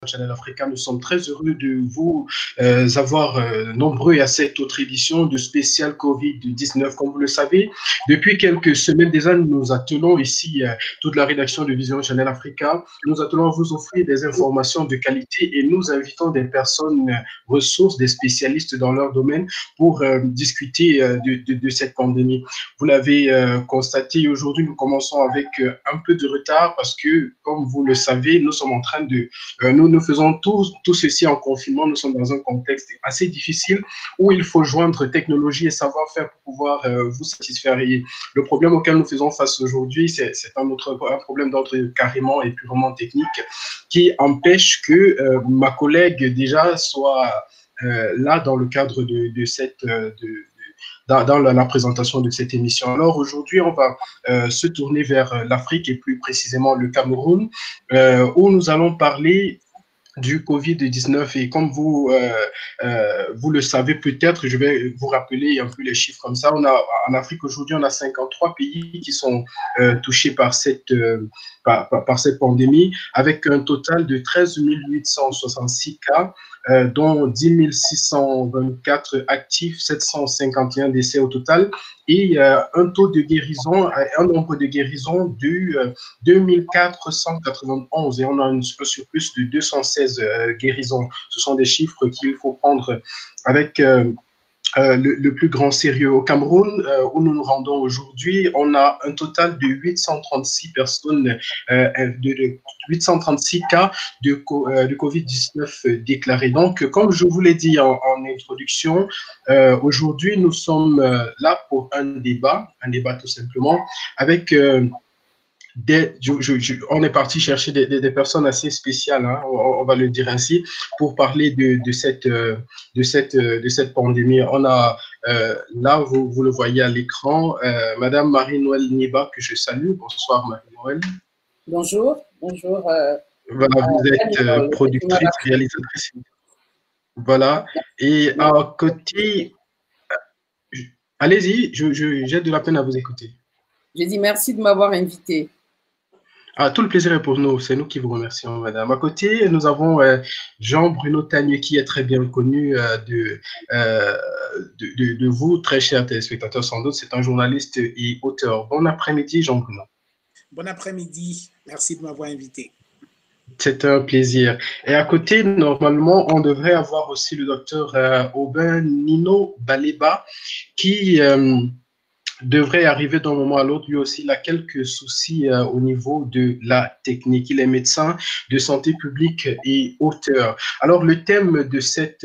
Channel Africa. Nous sommes très heureux de vous avoir nombreux à cette autre édition de spécial Covid-19. Comme vous le savez, depuis quelques semaines déjà, nous attelons ici toute la rédaction de Vision Channel Africa. Nous attelons à vous offrir des informations de qualité et nous invitons des personnes ressources, des spécialistes dans leur domaine pour discuter de cette pandémie. Vous l'avez constaté, aujourd'hui, nous commençons avec un peu de retard parce que, comme vous le savez, nous sommes en train de... nous faisons tout ceci en confinement. Nous sommes dans un contexte assez difficile où il faut joindre technologie et savoir-faire pour pouvoir vous satisfaire. Et le problème auquel nous faisons face aujourd'hui, c'est un problème d'ordre carrément et purement technique qui empêche que ma collègue déjà soit là dans le cadre de cette... dans la présentation de cette émission. Alors aujourd'hui, on va se tourner vers l'Afrique et plus précisément le Cameroun, où nous allons parler du Covid-19 et comme vous le savez peut-être, je vais vous rappeler un peu les chiffres comme ça. En Afrique aujourd'hui, on a 53 pays qui sont touchés par cette pandémie avec un total de 13 866 cas, dont 10 624 actifs, 751 décès au total et un taux de guérison, un nombre de guérisons de 2491 et on a un surplus de 216 guérisons. Ce sont des chiffres qu'il faut prendre avec le plus grand sérieux. Au Cameroun, où nous nous rendons aujourd'hui, on a un total de 836 personnes, 836 cas de Covid-19 déclarés. Donc, comme je vous l'ai dit en introduction, aujourd'hui, nous sommes là pour un débat tout simplement, avec... on est parti chercher des personnes assez spéciales, hein, on va le dire ainsi, pour parler de cette pandémie. On a là, vous le voyez à l'écran, Madame Marie-Noël Niba, que je salue. Bonsoir Marie-Noël. Bonjour. Voilà, vous êtes productrice, réalisatrice. Voilà. Et à côté, allez-y, j'ai de la peine à vous écouter. J'ai dit merci de m'avoir invité. Ah, tout le plaisir est pour nous. C'est nous qui vous remercions, madame. À côté, nous avons Jean-Bruno Tagne, qui est très bien connu de vous, très chers téléspectateurs, sans doute. C'est un journaliste et auteur. Bon après-midi, Jean-Bruno. Bon après-midi. Merci de m'avoir invité. C'est un plaisir. Et à côté, normalement, on devrait avoir aussi le docteur Aubin Nino Baleba, qui... devrait arriver d'un moment à l'autre. Lui aussi, il a quelques soucis au niveau de la technique. Il est médecin de santé publique et auteur. Alors, le thème de cet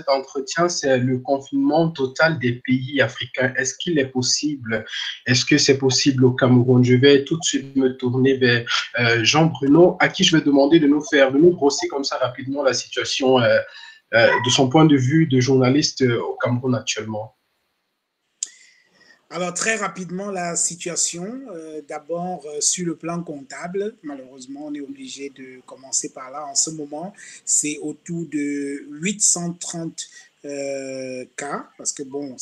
entretien, c'est le confinement total des pays africains. Est-ce qu'il est possible? Est-ce que c'est possible au Cameroun? Je vais tout de suite me tourner vers Jean-Bruno, à qui je vais demander de nous brosser comme ça rapidement la situation de son point de vue de journaliste au Cameroun actuellement. Alors, très rapidement, la situation, d'abord sur le plan comptable, malheureusement, on est obligé de commencer par là. En ce moment, c'est autour de 830 cas, parce que bon,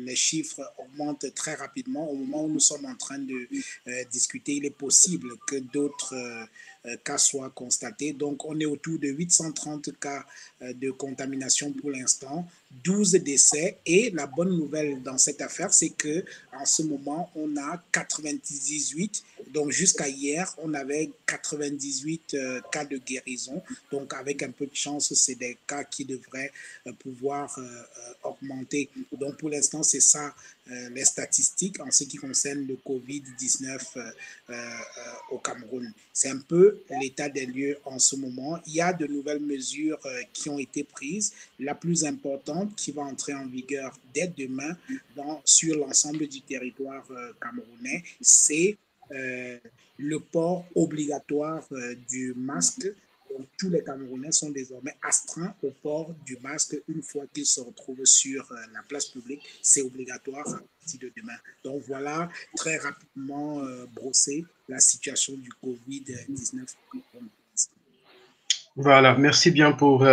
les chiffres augmentent très rapidement. Au moment où nous sommes en train de discuter, il est possible que d'autres cas soient constatés. Donc, on est autour de 830 cas de contamination pour l'instant, 12 décès. Et la bonne nouvelle dans cette affaire, c'est que en ce moment, on a 98. Donc, jusqu'à hier, on avait 98 cas de guérison. Donc, avec un peu de chance, c'est des cas qui devraient pouvoir augmenter. Donc, pour l'instant, c'est ça les statistiques en ce qui concerne le Covid-19 au Cameroun. C'est un peu l'état des lieux en ce moment. Il y a de nouvelles mesures qui ont été prises. La plus importante qui va entrer en vigueur dès demain sur l'ensemble du territoire camerounais, c'est le port obligatoire du masque. Donc, tous les Camerounais sont désormais astreints au port du masque une fois qu'ils se retrouvent sur la place publique. C'est obligatoire à partir de demain. Donc, voilà très rapidement brossé la situation du Covid-19. Voilà, merci bien pour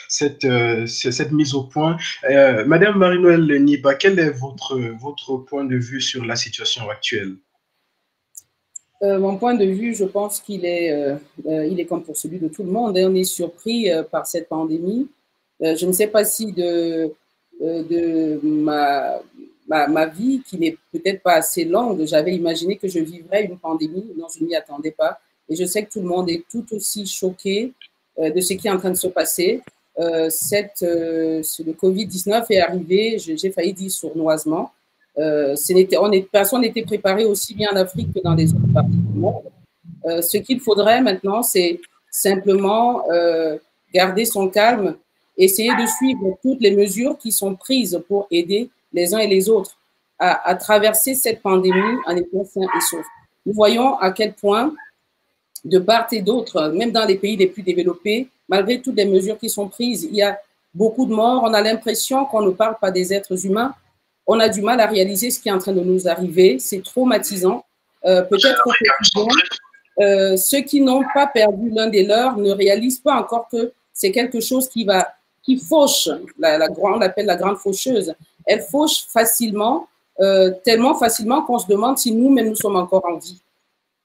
cette mise au point. Madame Marie-Noël Niba, quel est votre point de vue sur la situation actuelle? Mon point de vue, je pense il est comme pour celui de tout le monde. On est surpris par cette pandémie. Je ne sais pas si de ma vie, qui n'est peut-être pas assez longue, j'avais imaginé que je vivrais une pandémie. Non, je ne m'y attendais pas. Et je sais que tout le monde est tout aussi choqué de ce qui est en train de se passer. Le Covid-19 est arrivé, j'ai failli dire sournoisement. Personne n'était préparé aussi bien en Afrique que dans les autres parties du monde. Ce qu'il faudrait maintenant, c'est simplement garder son calme, essayer de suivre toutes les mesures qui sont prises pour aider les uns et les autres à traverser cette pandémie en étant sains et saufs. Nous voyons à quel point, de part et d'autre, même dans les pays les plus développés, malgré toutes les mesures qui sont prises, il y a beaucoup de morts. On a l'impression qu'on ne parle pas des êtres humains. On a du mal à réaliser ce qui est en train de nous arriver. C'est traumatisant. Peut-être au quotidien, ceux qui n'ont pas perdu l'un des leurs ne réalisent pas encore que c'est quelque chose qui fauche, on l'appelle la grande faucheuse. Elle fauche facilement, tellement facilement qu'on se demande si nous-mêmes nous sommes encore en vie.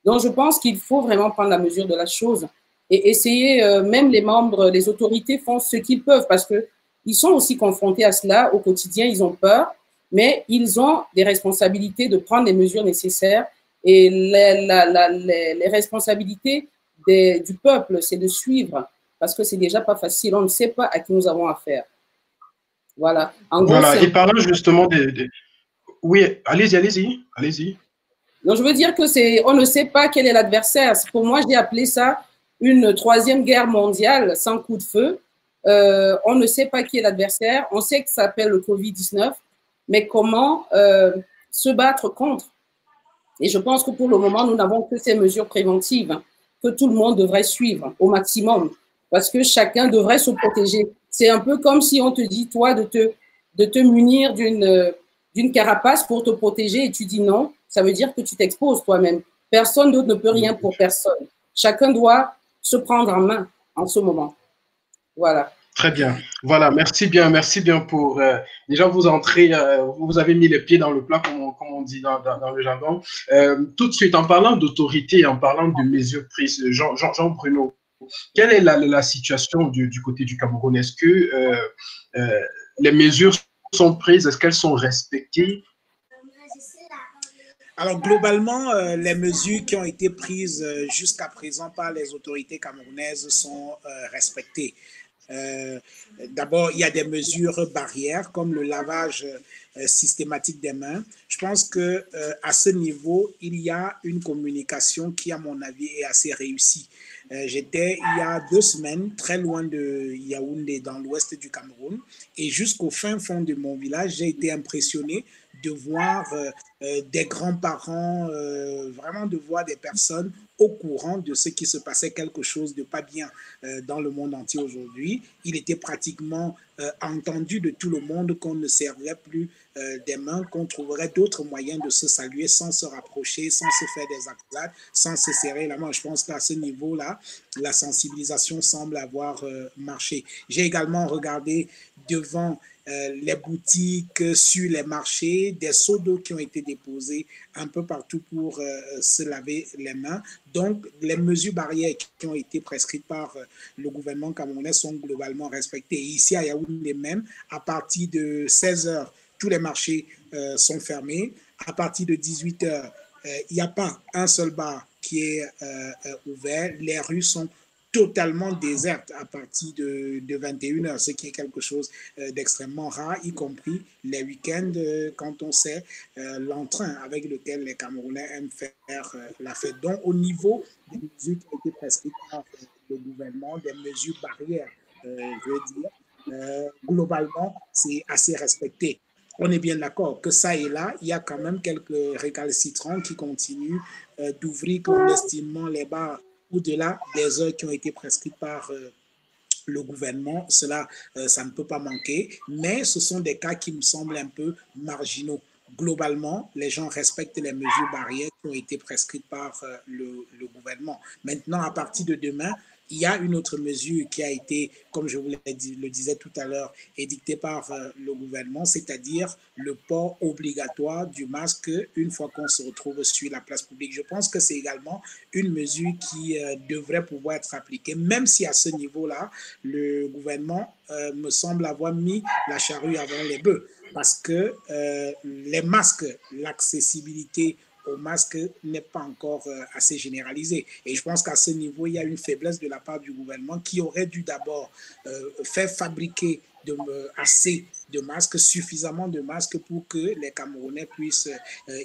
Donc, je pense qu'il faut vraiment prendre la mesure de la chose et essayer, même les autorités font ce qu'ils peuvent parce qu'ils sont aussi confrontés à cela au quotidien, ils ont peur, mais ils ont des responsabilités de prendre les mesures nécessaires et les responsabilités du peuple, c'est de suivre parce que c'est déjà pas facile, on ne sait pas à qui nous avons affaire. Voilà. En gros, voilà, et parlant justement Oui, allez-y. Donc, je veux dire on ne sait pas quel est l'adversaire. Pour moi, j'ai appelé ça une troisième guerre mondiale sans coup de feu. On ne sait pas qui est l'adversaire. On sait que ça s'appelle le Covid-19, mais comment se battre contre? Et je pense que pour le moment, nous n'avons que ces mesures préventives que tout le monde devrait suivre au maximum parce que chacun devrait se protéger. C'est un peu comme si on te dit, toi, de te munir d'une carapace pour te protéger et tu dis non. Ça veut dire que tu t'exposes toi-même. Personne d'autre ne peut rien pour personne. Chacun doit se prendre en main en ce moment. Voilà. Très bien. Voilà, merci bien pour déjà vous entrez, vous avez mis les pieds dans le plat, comme on dit dans le jargon. Tout de suite, en parlant d'autorité, en parlant de mesures prises, Jean Bruno, quelle est la situation du côté du Cameroun? Est-ce que les mesures sont prises? Est-ce qu'elles sont respectées? Alors, globalement, les mesures qui ont été prises jusqu'à présent par les autorités camerounaises sont respectées. D'abord, il y a des mesures barrières comme le lavage systématique des mains. Je pense que à ce niveau, il y a une communication qui, à mon avis, est assez réussie. J'étais il y a 2 semaines très loin de Yaoundé, dans l'ouest du Cameroun, et jusqu'au fin fond de mon village, j'ai été impressionné de voir des grands-parents, vraiment de voir des personnes au courant de ce qui se passait, quelque chose de pas bien dans le monde entier aujourd'hui. Il était pratiquement entendu de tout le monde qu'on ne serrait plus des mains, qu'on trouverait d'autres moyens de se saluer sans se rapprocher, sans se faire des accolades, sans se serrer la main. Je pense qu'à ce niveau-là, la sensibilisation semble avoir marché. J'ai également regardé devant les boutiques, sur les marchés, des seaux d'eau qui ont été déposés un peu partout pour se laver les mains. Donc, les mesures barrières qui ont été prescrites par le gouvernement camerounais sont globalement respectées. Et ici, à Yaoundé même, à partir de 16 h, tous les marchés sont fermés. À partir de 18 h, il n'y a pas un seul bar qui est ouvert. Les rues sont totalement déserte à partir de 21 h, ce qui est quelque chose d'extrêmement rare, y compris les week-ends, quand on sait l'entrain avec lequel les Camerounais aiment faire la fête. Donc, au niveau des mesures qui ont été prescrites par le gouvernement, des mesures barrières, je veux dire, globalement, c'est assez respecté. On est bien d'accord que ça et là, il y a quand même quelques récalcitrants qui continuent d'ouvrir clandestinement les bars au-delà des heures qui ont été prescrites par le gouvernement. Cela, ça ne peut pas manquer, mais ce sont des cas qui me semblent un peu marginaux. Globalement, les gens respectent les mesures barrières qui ont été prescrites par le gouvernement. Maintenant, à partir de demain, Il y a une autre mesure qui a été, comme je vous le disais tout à l'heure, édictée par le gouvernement, c'est-à-dire le port obligatoire du masque une fois qu'on se retrouve sur la place publique. Je pense que c'est également une mesure qui devrait pouvoir être appliquée, même si à ce niveau-là, le gouvernement me semble avoir mis la charrue avant les bœufs, parce que les masques, l'accessibilité au masque n'est pas encore assez généralisé. Et je pense qu'à ce niveau, il y a une faiblesse de la part du gouvernement qui aurait dû d'abord faire fabriquer assez de masques, suffisamment de masques pour que les Camerounais puissent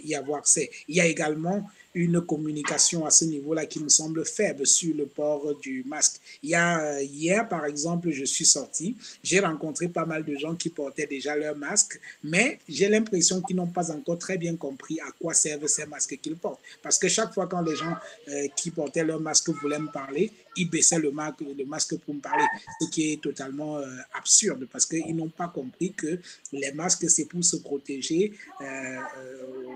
y avoir accès. Il y a également une communication à ce niveau-là qui me semble faible sur le port du masque. Il y a, hier, par exemple, je suis sorti, j'ai rencontré pas mal de gens qui portaient déjà leur masque, mais j'ai l'impression qu'ils n'ont pas encore très bien compris à quoi servent ces masques qu'ils portent. Parce que chaque fois quand les gens qui portaient leur masque voulaient me parler, ils baissaient le masque pour me parler, ce qui est totalement absurde, parce qu'ils n'ont pas compris que les masques, c'est pour se protéger.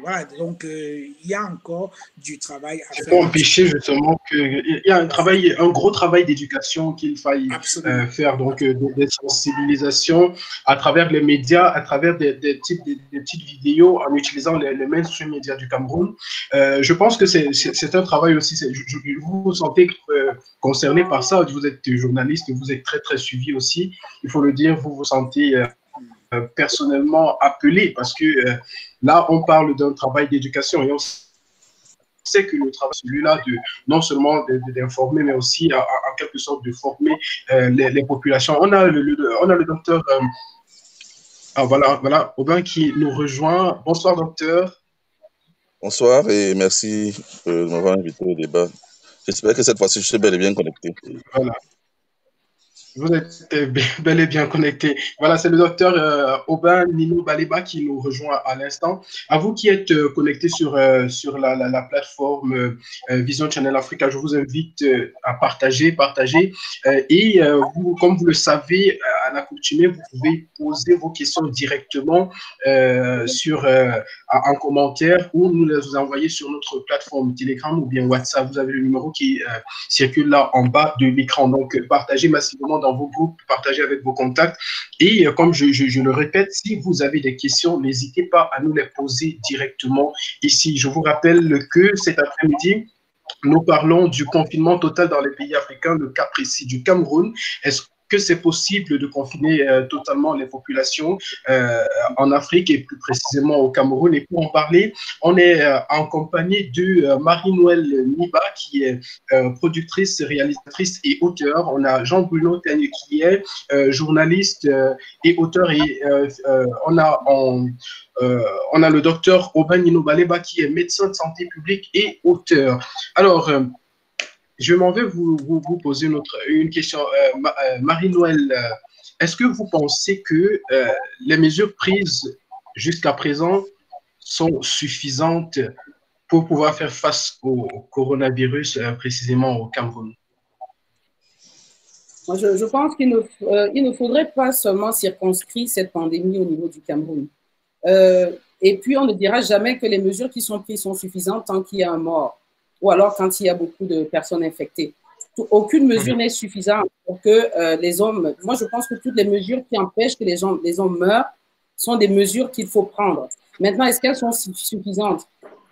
Voilà, donc il y a encore du travail à faire. Pour empêcher justement qu'il y a un gros travail d'éducation qu'il faille faire, donc des sensibilisations à travers les médias, à travers des petites vidéos en utilisant les mainstream médias du Cameroun. Je pense que c'est un travail aussi, vous vous sentez concerné par ça, vous êtes journaliste, vous êtes très très suivi aussi, il faut le dire, vous vous sentez personnellement appelé, parce que là on parle d'un travail d'éducation et on sait que le travail, celui-là, non seulement d'informer, mais aussi en quelque sorte de former les populations. On a le docteur voilà, Aubin qui nous rejoint. Bonsoir docteur. Bonsoir et merci de m'avoir invité au débat. J'espère que cette fois-ci je suis bel et bien connecté. Voilà. Vous êtes bel et bien connecté. Voilà, c'est le docteur Aubin Nino Baleba qui nous rejoint à l'instant. À vous qui êtes connectés sur la plateforme Vision Channel Africa, je vous invite à partager. Et vous, comme vous le savez, à l'accoutumée, vous pouvez poser vos questions directement en commentaire ou nous les envoyer sur notre plateforme Telegram ou bien WhatsApp. Vous avez le numéro qui circule là en bas de l'écran. Donc, partagez massivement dans vos groupes, partagez avec vos contacts. Et comme je le répète, si vous avez des questions, n'hésitez pas à nous les poser directement ici. Je vous rappelle que cet après-midi, nous parlons du confinement total dans les pays africains, le cas précis du Cameroun. Est-ce que c'est possible de confiner totalement les populations en Afrique et plus précisément au Cameroun? Et pour en parler, on est en compagnie de Marie-Noëlle Niba qui est productrice, réalisatrice et auteur. On a Jean-Bruno Tanier qui est journaliste et auteur. Et on a le docteur Aubin Nino Baleba qui est médecin de santé publique et auteur. Alors, je m'en vais vous poser une question. Marie-Noëlle, est-ce que vous pensez que les mesures prises jusqu'à présent sont suffisantes pour pouvoir faire face au coronavirus, précisément au Cameroun? Je pense qu'il ne faudrait pas seulement circonscrire cette pandémie au niveau du Cameroun. Et puis, on ne dira jamais que les mesures qui sont prises sont suffisantes tant qu'il y a un mort, ou alors quand il y a beaucoup de personnes infectées. Aucune mesure n'est suffisante pour que les hommes… Moi, je pense que toutes les mesures qui empêchent que les hommes meurent sont des mesures qu'il faut prendre. Maintenant, est-ce qu'elles sont suffisantes?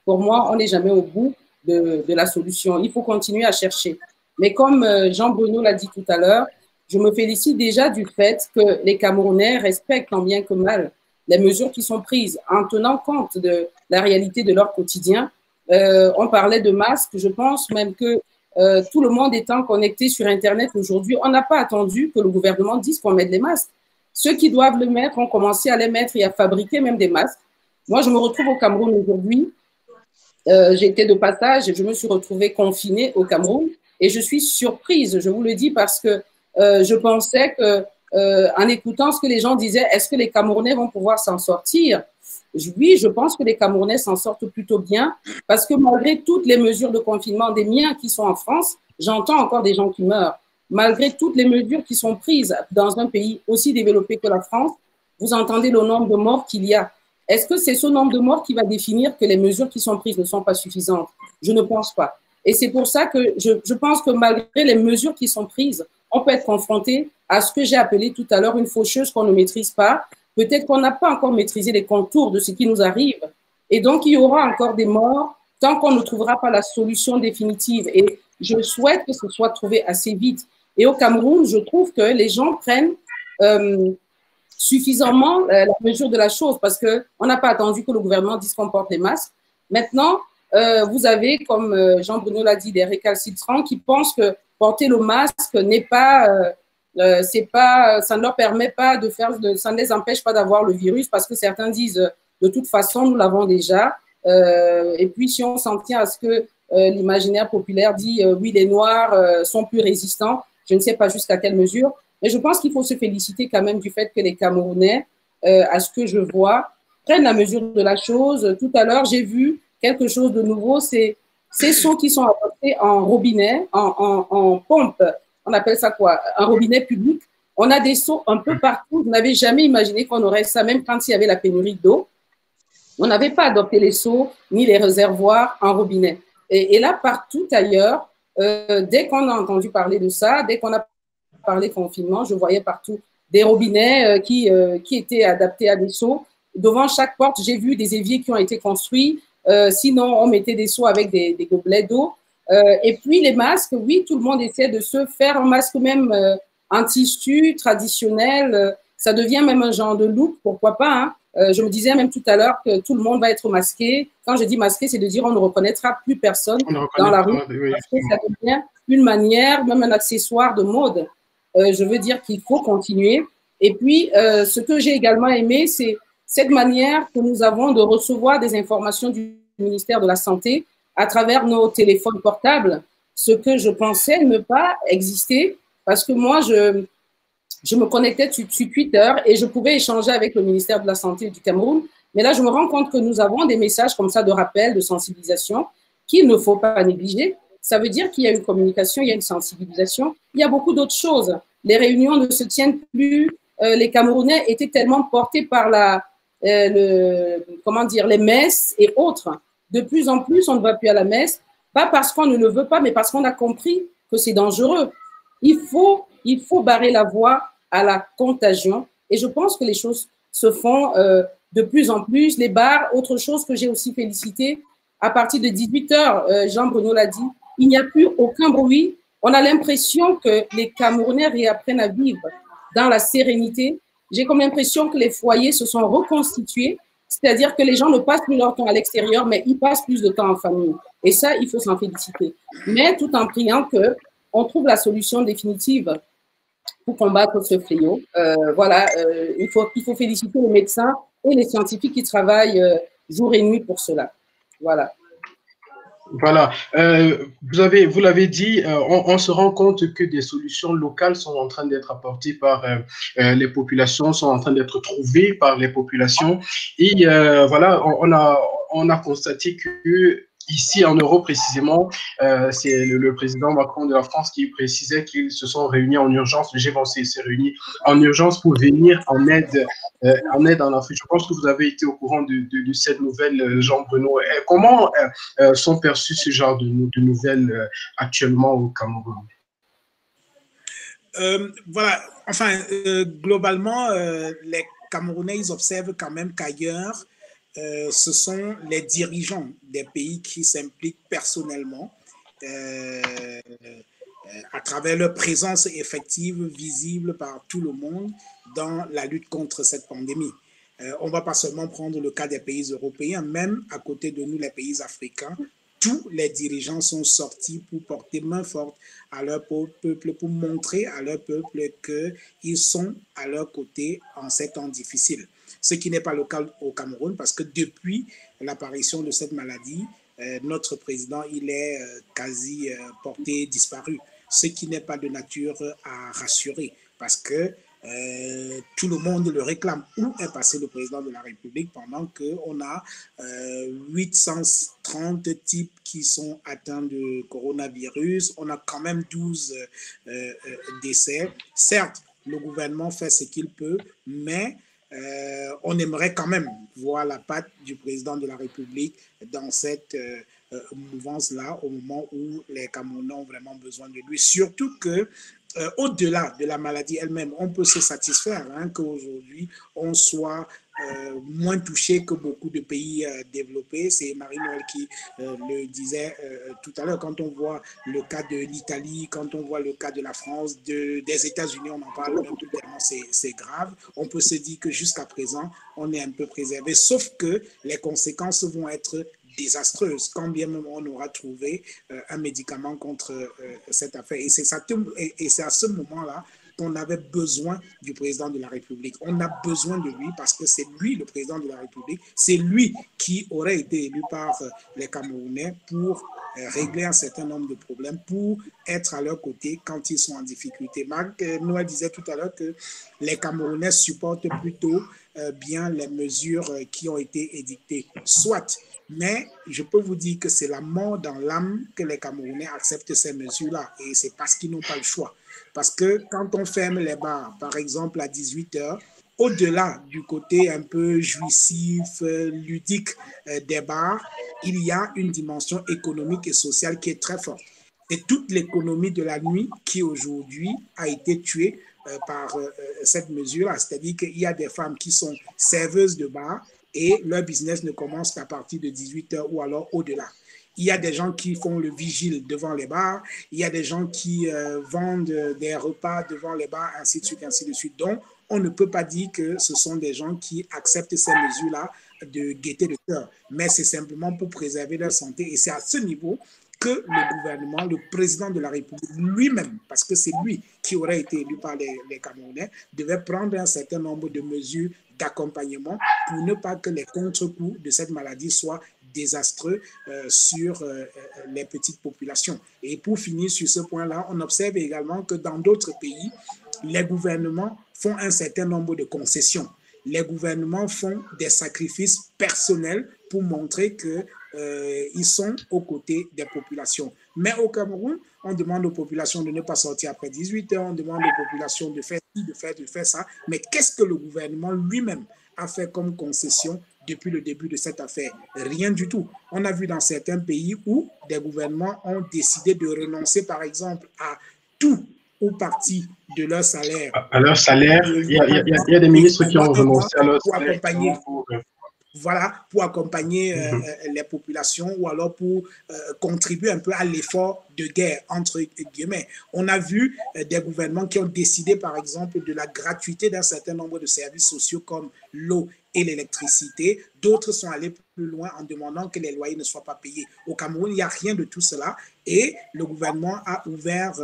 Pour moi, on n'est jamais au bout de la solution. Il faut continuer à chercher. Mais comme Jean-Bruno l'a dit tout à l'heure, je me félicite déjà du fait que les Camerounais respectent tant bien que mal les mesures qui sont prises en tenant compte de la réalité de leur quotidien. On parlait de masques, je pense même que tout le monde étant connecté sur Internet aujourd'hui, on n'a pas attendu que le gouvernement dise qu'on mette les masques. Ceux qui doivent le mettre ont commencé à les mettre et à fabriquer même des masques. Moi, je me retrouve au Cameroun aujourd'hui. J'étais de passage et je me suis retrouvée confinée au Cameroun et je suis surprise, je vous le dis, parce que je pensais que, en écoutant ce que les gens disaient, est-ce que les Camerounais vont pouvoir s'en sortir? Oui, je pense que les Camerounais s'en sortent plutôt bien parce que malgré toutes les mesures de confinement des miens qui sont en France, j'entends encore des gens qui meurent. Malgré toutes les mesures qui sont prises dans un pays aussi développé que la France, vous entendez le nombre de morts qu'il y a. Est-ce que c'est ce nombre de morts qui va définir que les mesures qui sont prises ne sont pas suffisantes? Je ne pense pas. Et c'est pour ça que je pense que malgré les mesures qui sont prises, on peut être confronté à ce que j'ai appelé tout à l'heure une faucheuse qu'on ne maîtrise pas. Peut-être qu'on n'a pas encore maîtrisé les contours de ce qui nous arrive. Et donc, il y aura encore des morts tant qu'on ne trouvera pas la solution définitive. Et je souhaite que ce soit trouvé assez vite. Et au Cameroun, je trouve que les gens prennent suffisamment la mesure de la chose parce qu'on n'a pas attendu que le gouvernement dise qu'on porte les masques. Maintenant, vous avez, comme Jean-Bruno l'a dit, des récalcitrants qui pensent que porter le masque n'est pas, ça ne leur permet pas de faire, ça ne les empêche pas d'avoir le virus parce que certains disent de toute façon, nous l'avons déjà. Et puis, si on s'en tient à ce que l'imaginaire populaire dit, oui, les Noirs sont plus résistants, je ne sais pas jusqu'à quelle mesure. Mais je pense qu'il faut se féliciter quand même du fait que les Camerounais, à ce que je vois, prennent la mesure de la chose. Tout à l'heure, j'ai vu quelque chose de nouveau, c'est ces seaux qui sont apportés en robinet, en pompe, on appelle ça quoi? Un robinet public. On a des seaux un peu partout. Vous n'avez jamais imaginé qu'on aurait ça, même quand il y avait la pénurie d'eau. On n'avait pas adopté les seaux ni les réservoirs en robinet. Et là, partout ailleurs, dès qu'on a entendu parler de ça, dès qu'on a parlé confinement, je voyais partout des robinets qui étaient adaptés à des seaux. Devant chaque porte, j'ai vu des éviers qui ont été construits. Sinon, on mettait des seaux avec des gobelets d'eau. Et puis, les masques, oui, tout le monde essaie de se faire un masque même en tissu traditionnel. Ça devient même un genre de look, pourquoi pas, hein. Je me disais même tout à l'heure que tout le monde va être masqué. Quand je dis masqué, c'est de dire on ne reconnaîtra plus personne dans la rue. Parce que ça devient une manière, même un accessoire de mode. Je veux dire qu'il faut continuer. Et puis, ce que j'ai également aimé, c'est cette manière que nous avons de recevoir des informations du ministère de la Santé à travers nos téléphones portables, ce que je pensais ne pas exister, parce que moi, je me connectais sur Twitter et je pouvais échanger avec le ministère de la Santé du Cameroun. Mais là, je me rends compte que nous avons des messages comme ça de rappel, de sensibilisation, qu'il ne faut pas négliger. Ça veut dire qu'il y a une communication, il y a une sensibilisation. Il y a beaucoup d'autres choses. Les réunions ne se tiennent plus. Les Camerounais étaient tellement portés par les messes et autres. De plus en plus, on ne va plus à la messe, pas parce qu'on ne le veut pas, mais parce qu'on a compris que c'est dangereux. Il faut barrer la voie à la contagion. Et je pense que les choses se font de plus en plus. Les bars, autre chose que j'ai aussi félicité, à partir de 18h, Jean-Bruno l'a dit, il n'y a plus aucun bruit. On a l'impression que les Camerounais réapprennent à vivre dans la sérénité. J'ai comme l'impression que les foyers se sont reconstitués, c'est-à-dire que les gens ne passent plus leur temps à l'extérieur, mais ils passent plus de temps en famille. Et ça, il faut s'en féliciter. Mais tout en priant qu'on trouve la solution définitive pour combattre ce fléau. Il faut féliciter les médecins et les scientifiques qui travaillent jour et nuit pour cela. Voilà. Voilà, vous l'avez dit, on se rend compte que des solutions locales sont en train d'être apportées par les populations, sont en train d'être trouvées par les populations. Et voilà, on a constaté que ici en Europe précisément, c'est le président Macron de la France qui précisait qu'ils se sont réunis en urgence, le G20 s'est réuni en urgence pour venir en aide en Afrique. Je pense que vous avez été au courant de cette nouvelle, Jean-Bruno. Comment sont perçues ce genre de nouvelles actuellement au Cameroun? Voilà, enfin, globalement, les Camerounais, ils observent quand même qu'ailleurs, ce sont les dirigeants des pays qui s'impliquent personnellement à travers leur présence effective, visible par tout le monde dans la lutte contre cette pandémie. On ne va pas seulement prendre le cas des pays européens, même à côté de nous, les pays africains, tous les dirigeants sont sortis pour porter main forte à leur peuple, pour montrer à leur peuple qu'ils sont à leur côté en ces temps difficiles. Ce qui n'est pas le cas au Cameroun, parce que depuis l'apparition de cette maladie, notre président, il est quasi porté disparu, ce qui n'est pas de nature à rassurer, parce que tout le monde le réclame. Où est passé le président de la République pendant qu'on a 830 types qui sont atteints de coronavirus, on a quand même 12 décès. Certes, le gouvernement fait ce qu'il peut, mais on aimerait quand même voir la patte du président de la République dans cette mouvance-là au moment où les Camerounais ont vraiment besoin de lui. Surtout que au-delà de la maladie elle-même, on peut se satisfaire qu'aujourd'hui, on soit moins touché que beaucoup de pays développés. C'est Marie-Noël qui le disait tout à l'heure. Quand on voit le cas de l'Italie, quand on voit le cas de la France, des États-Unis, on n'en parle même plus tellement c'est grave. On peut se dire que jusqu'à présent, on est un peu préservé, sauf que les conséquences vont être désastreuse, quand bien même on aura trouvé un médicament contre cette affaire. Et c'est à ce moment-là qu'on avait besoin du président de la République. On a besoin de lui parce que c'est lui le président de la République. C'est lui qui aurait été élu par les Camerounais pour régler un certain nombre de problèmes, pour être à leur côté quand ils sont en difficulté. Marc Noël disait tout à l'heure que les Camerounais supportent plutôt bien les mesures qui ont été édictées. Soit, mais je peux vous dire que c'est la mort dans l'âme que les Camerounais acceptent ces mesures-là. Et c'est parce qu'ils n'ont pas le choix. Parce que quand on ferme les bars, par exemple à 18 h, au-delà du côté un peu jouissif, ludique des bars, il y a une dimension économique et sociale qui est très forte. C'est toute l'économie de la nuit qui aujourd'hui a été tuée par cette mesure-là. C'est-à-dire qu'il y a des femmes qui sont serveuses de bars et leur business ne commence qu'à partir de 18 h ou alors au-delà. Il y a des gens qui font le vigile devant les bars, il y a des gens qui vendent des repas devant les bars, ainsi de suite, ainsi de suite. Donc, on ne peut pas dire que ce sont des gens qui acceptent ces mesures-là de gaieté de cœur, mais c'est simplement pour préserver leur santé. Et c'est à ce niveau que le gouvernement, le président de la République lui-même, parce que c'est lui qui aurait été élu par les Camerounais, devait prendre un certain nombre de mesures d'accompagnement pour ne pas que les contre-coups de cette maladie soient désastreux sur les petites populations. Et pour finir sur ce point-là, on observe également que dans d'autres pays, les gouvernements font un certain nombre de concessions. Les gouvernements font des sacrifices personnels pour montrer qu'ils sont aux côtés des populations. Mais au Cameroun, on demande aux populations de ne pas sortir après 18 h, on demande aux populations de faire ci, de faire ça. Mais qu'est-ce que le gouvernement lui-même a fait comme concession depuis le début de cette affaire? Rien du tout. On a vu dans certains pays où des gouvernements ont décidé de renoncer, par exemple, à tout ou partie de leur salaire. À leur salaire, il y a des ministres qui ont renoncé à leur salaire. Pour accompagner les populations ou alors pour contribuer un peu à l'effort de guerre, entre guillemets. On a vu des gouvernements qui ont décidé, par exemple, de la gratuité d'un certain nombre de services sociaux comme l'eau et l'électricité. D'autres sont allés plus loin en demandant que les loyers ne soient pas payés. Au Cameroun, il n'y a rien de tout cela et le gouvernement a ouvert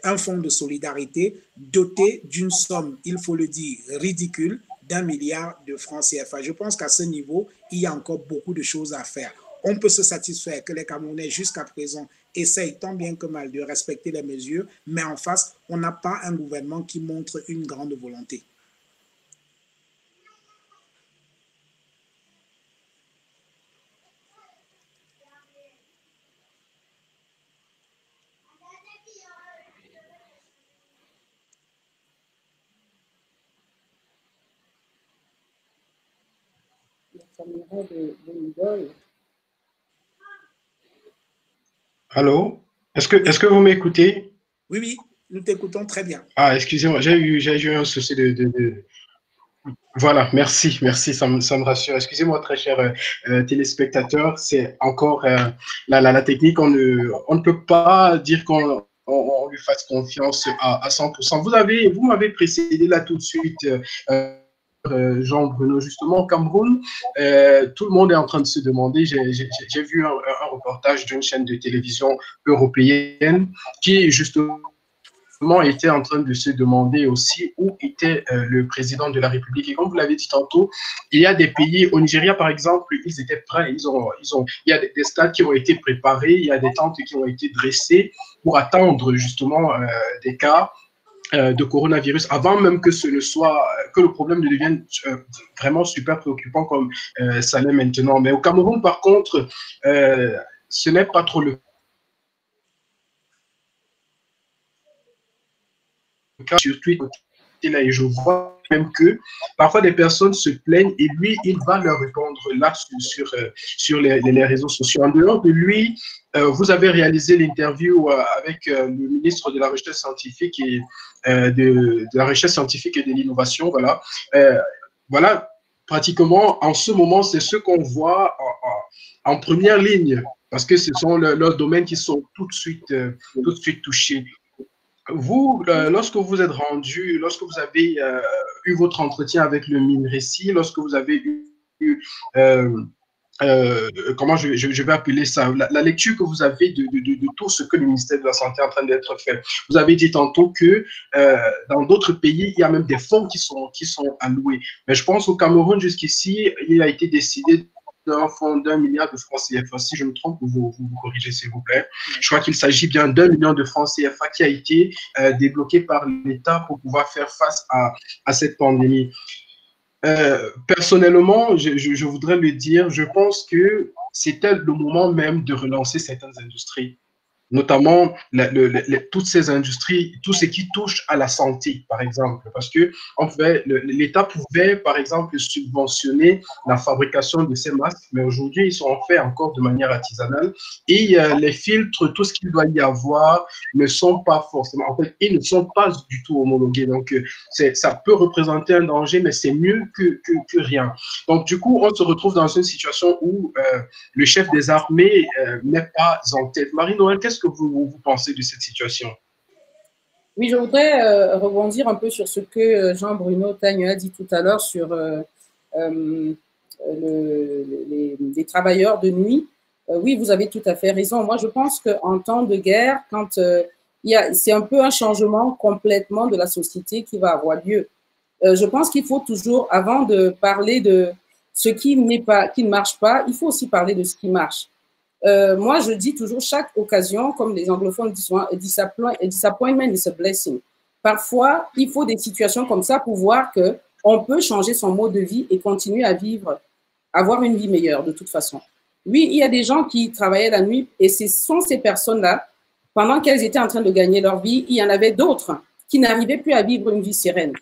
un fonds de solidarité doté d'une somme, il faut le dire, ridicule, d'1 milliard de francs CFA. Je pense qu'à ce niveau, il y a encore beaucoup de choses à faire. On peut se satisfaire que les Camerounais, jusqu'à présent, essayent tant bien que mal de respecter les mesures, mais en face, on n'a pas un gouvernement qui montre une grande volonté. Allô? Est-ce que vous m'écoutez? Oui, oui, nous t'écoutons très bien. Ah, excusez-moi, j'ai eu un souci de... Voilà, merci, ça me rassure. Excusez-moi, très chers téléspectateurs, c'est encore la technique. On ne peut pas dire qu'on lui fasse confiance à 100%. Vous m'avez précédé là tout de suite, Jean-Bruno, justement, au Cameroun. Tout le monde est en train de se demander, j'ai vu un reportage d'une chaîne de télévision européenne qui, justement, était en train de se demander aussi où était le président de la République. Et comme vous l'avez dit tantôt, il y a des pays, au Nigeria par exemple, ils étaient prêts, il y a des stades qui ont été préparés, il y a des tentes qui ont été dressées pour attendre justement des cas de coronavirus avant même que ce ne soit, que le problème ne devienne vraiment super préoccupant comme ça l'est maintenant. Mais au Cameroun, par contre, ce n'est pas trop le cas sur Twitter. là et je vois même que parfois des personnes se plaignent et lui, il va leur répondre là sur les réseaux sociaux. En dehors de lui, vous avez réalisé l'interview avec le ministre de la Recherche scientifique et de la Recherche scientifique et de l'innovation. Voilà. Voilà, pratiquement en ce moment, c'est ce qu'on voit en première ligne parce que ce sont leurs domaines qui sont tout de suite touchés. Vous, lorsque vous êtes rendu, lorsque vous avez eu votre entretien avec le MINRECI, lorsque vous avez eu comment je vais appeler ça, la lecture que vous avez de tout ce que le ministère de la Santé est en train d'être fait. Vous avez dit tantôt que dans d'autres pays, il y a même des fonds qui sont alloués. Mais je pense qu'au Cameroun, jusqu'ici, il a été décidé d'un fonds d'1 milliard de francs CFA. Si je me trompe, vous corrigez, s'il vous plaît. Je crois qu'il s'agit bien d'1 million de francs CFA qui a été débloqué par l'État pour pouvoir faire face à cette pandémie. Personnellement, je voudrais le dire, je pense que c'était le moment même de relancer certaines industries, notamment toutes ces industries, tout ce qui touche à la santé, par exemple, parce que l'État pouvait, par exemple, subventionner la fabrication de ces masques, mais aujourd'hui, ils sont faits encore de manière artisanale et les filtres, tout ce qu'il doit y avoir, ne sont pas forcément, en fait, ils ne sont pas du tout homologués. Donc, ça peut représenter un danger, mais c'est mieux que rien. Donc, du coup, on se retrouve dans une situation où le chef des armées n'est pas en tête. Marie-Noël, qu'est-ce que vous pensez de cette situation? Oui, je voudrais rebondir un peu sur ce que Jean-Bruno Tagne a dit tout à l'heure sur les travailleurs de nuit. Oui, vous avez tout à fait raison. Moi, je pense qu'en temps de guerre, quand c'est un peu un changement complètement de la société qui va avoir lieu. Je pense qu'il faut toujours, avant de parler de ce qui ne marche pas, il faut aussi parler de ce qui marche. Moi, je dis toujours, chaque occasion, comme les anglophones disent, disappointment is a blessing. Parfois, il faut des situations comme ça pour voir qu'on peut changer son mode de vie et continuer à vivre, avoir une vie meilleure de toute façon. Oui, il y a des gens qui travaillaient la nuit et ce sont ces personnes-là, pendant qu'elles étaient en train de gagner leur vie, il y en avait d'autres qui n'arrivaient plus à vivre une vie sereine.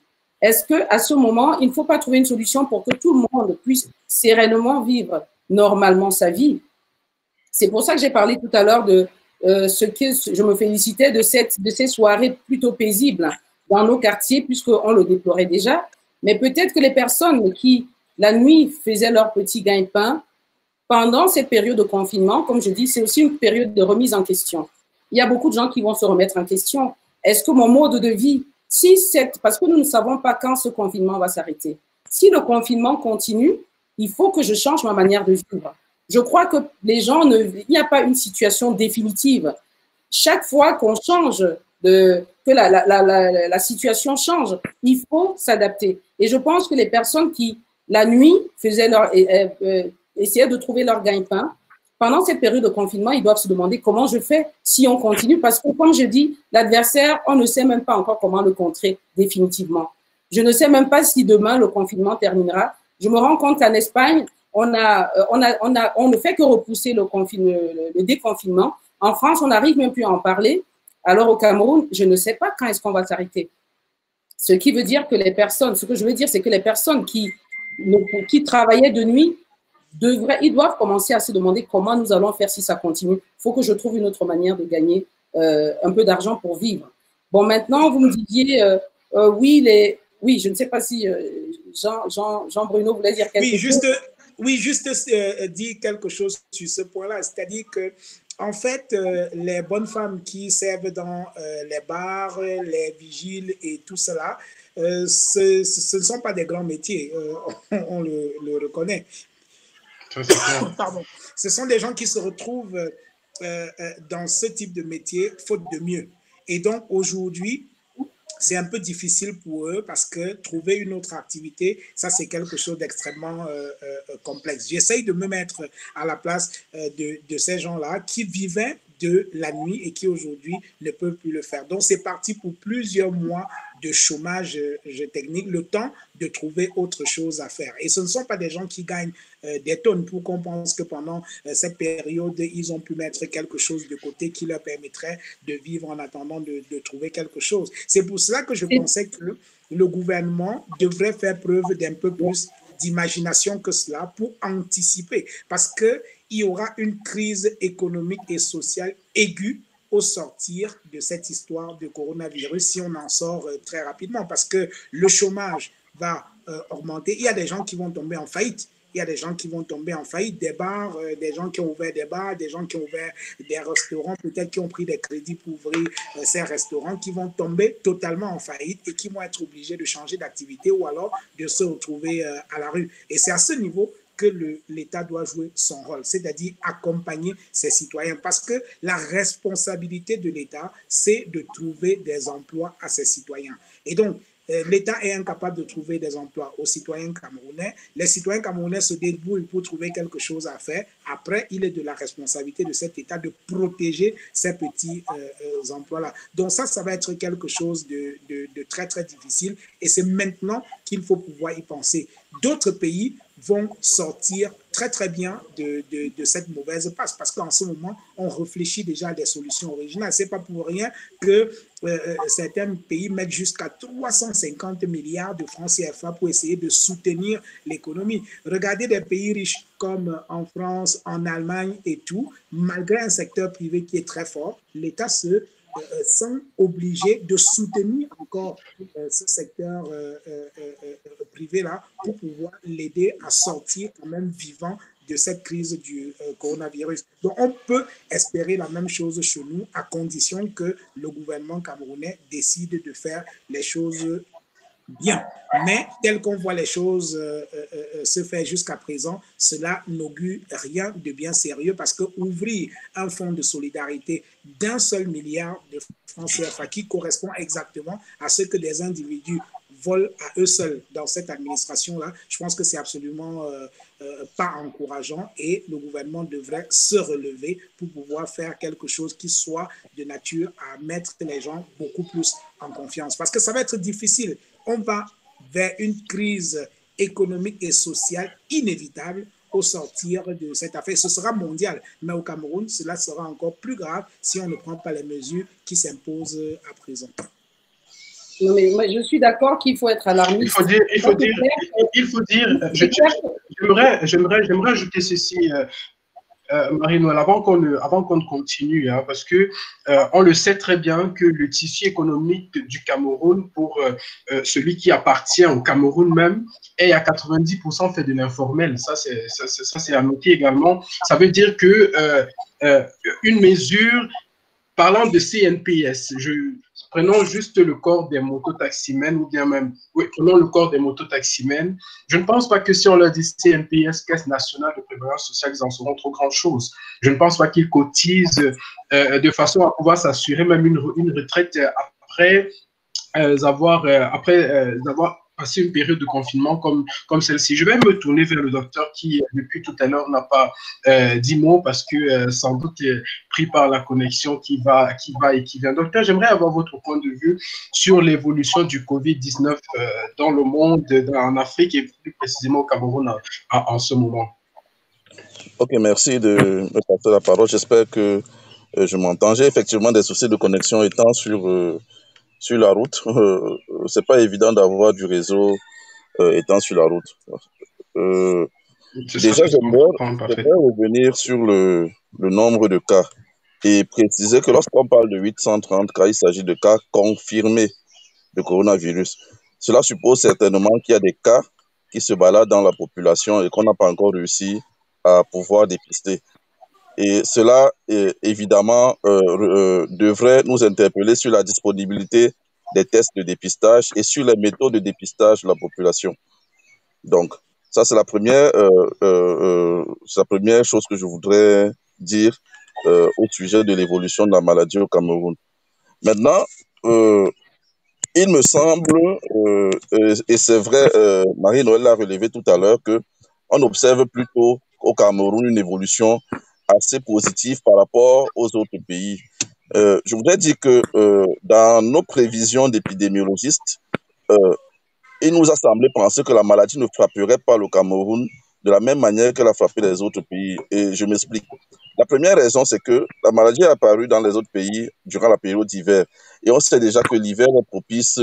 Est-ce qu'à ce moment, il ne faut pas trouver une solution pour que tout le monde puisse sereinement vivre normalement sa vie? C'est pour ça que j'ai parlé tout à l'heure de ce que je me félicitais de ces soirées plutôt paisibles dans nos quartiers, puisqu'on le déplorait déjà. Mais peut-être que les personnes qui, la nuit, faisaient leur petit gagne-pain, pendant cette période de confinement, comme je dis, c'est aussi une période de remise en question. Il y a beaucoup de gens qui vont se remettre en question. Est-ce que mon mode de vie, parce que nous ne savons pas quand ce confinement va s'arrêter. Si le confinement continue, il faut que je change ma manière de vivre. Je crois que les gens, il n'y a pas une situation définitive. Chaque fois qu'on change, que la situation change, il faut s'adapter. Et je pense que les personnes qui, la nuit, essayaient de trouver leur gagne-pain, pendant cette période de confinement, ils doivent se demander comment je fais si on continue. Parce que, comme je dis, l'adversaire, on ne sait même pas encore comment le contrer définitivement. Je ne sais même pas si demain le confinement terminera. Je me rends compte qu'en Espagne, on ne fait que repousser le déconfinement. En France, on n'arrive même plus à en parler. Alors au Cameroun, je ne sais pas quand est-ce qu'on va s'arrêter. Ce qui veut dire que ce que je veux dire, c'est que les personnes qui travaillaient de nuit, ils doivent commencer à se demander comment nous allons faire si ça continue. Il faut que je trouve une autre manière de gagner un peu d'argent pour vivre. Bon, maintenant, vous me disiez, oui, je ne sais pas si Jean-Bruno voulait dire quelque chose. Oui, juste dire quelque chose sur ce point-là, c'est-à-dire que en fait, les bonnes femmes qui servent dans les bars, les vigiles et tout cela, ce ne sont pas des grands métiers, on le reconnaît. Pardon. Ce sont des gens qui se retrouvent dans ce type de métier faute de mieux. Et donc aujourd'hui, c'est un peu difficile pour eux parce que trouver une autre activité, ça c'est quelque chose d'extrêmement complexe. J'essaye de me mettre à la place de ces gens-là qui vivaient de la nuit et qui aujourd'hui ne peuvent plus le faire. Donc c'est parti pour plusieurs mois de chômage technique, le temps de trouver autre chose à faire. Et ce ne sont pas des gens qui gagnent des tonnes pour qu'on pense que pendant cette période, ils ont pu mettre quelque chose de côté qui leur permettrait de vivre en attendant de trouver quelque chose. C'est pour cela que je pensais que le gouvernement devrait faire preuve d'un peu plus d'imagination que cela pour anticiper, parce qu'il y aura une crise économique et sociale aiguë au sortir de cette histoire de coronavirus si on en sort très rapidement, parce que le chômage va augmenter. Il y a des gens qui vont tomber en faillite. Il y a des gens qui vont tomber en faillite, des bars, des gens qui ont ouvert des bars, des gens qui ont ouvert des restaurants, peut-être qui ont pris des crédits pour ouvrir ces restaurants, qui vont tomber totalement en faillite et qui vont être obligés de changer d'activité ou alors de se retrouver à la rue. Et c'est à ce niveau que l'État doit jouer son rôle, c'est-à-dire accompagner ses citoyens. Parce que la responsabilité de l'État, c'est de trouver des emplois à ses citoyens. Et donc, l'État est incapable de trouver des emplois aux citoyens camerounais. Les citoyens camerounais se débrouillent pour trouver quelque chose à faire. Après, il est de la responsabilité de cet État de protéger ces petits emplois-là. Donc ça va être quelque chose de très, très difficile. Et c'est maintenant qu'il faut pouvoir y penser. D'autres pays vont sortir très, très bien de cette mauvaise passe parce qu'en ce moment, on réfléchit déjà à des solutions originales. Ce n'est pas pour rien que certains pays mettent jusqu'à 350 milliards de francs CFA pour essayer de soutenir l'économie. Regardez des pays riches comme en France, en Allemagne et tout, malgré un secteur privé qui est très fort, l'État se sont obligés de soutenir encore ce secteur privé-là pour pouvoir l'aider à sortir quand même vivant de cette crise du coronavirus. Donc, on peut espérer la même chose chez nous à condition que le gouvernement camerounais décide de faire les choses bien. Mais tel qu'on voit les choses se faire jusqu'à présent, cela n'augure rien de bien sérieux parce que ouvrir un fonds de solidarité d'1 seul milliard de francs CFA qui correspond exactement à ce que des individus volent à eux seuls dans cette administration-là, je pense que c'est absolument pas encourageant et le gouvernement devrait se relever pour pouvoir faire quelque chose qui soit de nature à mettre les gens beaucoup plus en confiance. Parce que ça va être difficile. On va vers une crise économique et sociale inévitable au sortir de cette affaire. Ce sera mondial, mais au Cameroun, cela sera encore plus grave si on ne prend pas les mesures qui s'imposent à présent. Non, mais moi, je suis d'accord qu'il faut être alarmiste. J'aimerais ajouter ceci, Marie-Noël, avant qu'on continue, hein, parce que on le sait très bien que le tissu économique du Cameroun, pour celui qui appartient au Cameroun même, est à 90% fait de l'informel. Ça, c'est à noter également. Ça veut dire que une mesure, parlant de CNPS, prenons juste le corps des mototaximens ou bien même, oui, prenons le corps des mototaximens. Je ne pense pas que si on leur dit CNPS, Caisse nationale de prévoyance sociale, ils en sauront trop grand-chose. Je ne pense pas qu'ils cotisent de façon à pouvoir s'assurer même une retraite après avoir passé une période de confinement comme celle-ci. Je vais me tourner vers le docteur qui, depuis tout à l'heure, n'a pas dit mot parce que sans doute pris par la connexion qui va et qui vient. Docteur, j'aimerais avoir votre point de vue sur l'évolution du Covid-19 dans le monde, en Afrique et plus précisément au Cameroun en ce moment. Ok, merci de me passer la parole. J'espère que je m'entends. J'ai effectivement des soucis de connexion étant sur la route. C'est pas évident d'avoir du réseau étant sur la route. Déjà, j'aimerais revenir sur le nombre de cas et préciser que lorsqu'on parle de 830 cas, il s'agit de cas confirmés de coronavirus. Cela suppose certainement qu'il y a des cas qui se baladent dans la population et qu'on n'a pas encore réussi à pouvoir dépister. Et cela, évidemment, devrait nous interpeller sur la disponibilité des tests de dépistage et sur les méthodes de dépistage de la population. Donc, ça, c'est la première chose que je voudrais dire au sujet de l'évolution de la maladie au Cameroun. Maintenant, il me semble, et c'est vrai, Marie-Noël l'a relevé tout à l'heure, qu'on observe plutôt au Cameroun une évolution assez positive par rapport aux autres pays. Je voudrais dire que dans nos prévisions d'épidémiologistes, il nous a semblé penser que la maladie ne frapperait pas le Cameroun de la même manière qu'elle a frappé les autres pays. Et je m'explique. La première raison, c'est que la maladie est apparue dans les autres pays durant la période d'hiver. Et on sait déjà que l'hiver est propice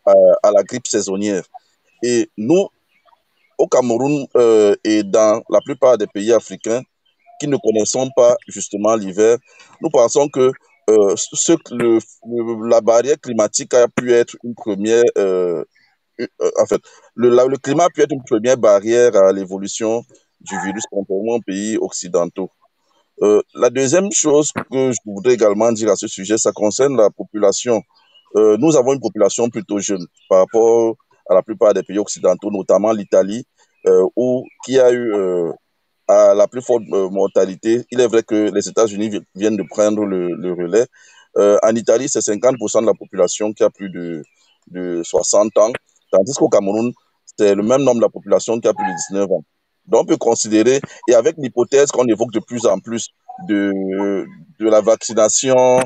à la grippe saisonnière. Et nous, au Cameroun et dans la plupart des pays africains qui ne connaissons pas justement l'hiver, nous pensons que la barrière climatique a pu être une première... en fait, le climat peut être une première barrière à l'évolution du virus, contrairement aux pays occidentaux. La deuxième chose que je voudrais également dire à ce sujet, ça concerne la population. Nous avons une population plutôt jeune par rapport à la plupart des pays occidentaux, notamment l'Italie, qui a eu à la plus forte mortalité. Il est vrai que les États-Unis viennent de prendre le relais. En Italie, c'est 50% de la population qui a plus de 60 ans, tandis qu'au Cameroun, c'est le même nombre de la population qui a plus de 19 ans. Donc, on peut considérer, et avec l'hypothèse qu'on évoque de plus en plus de la vaccination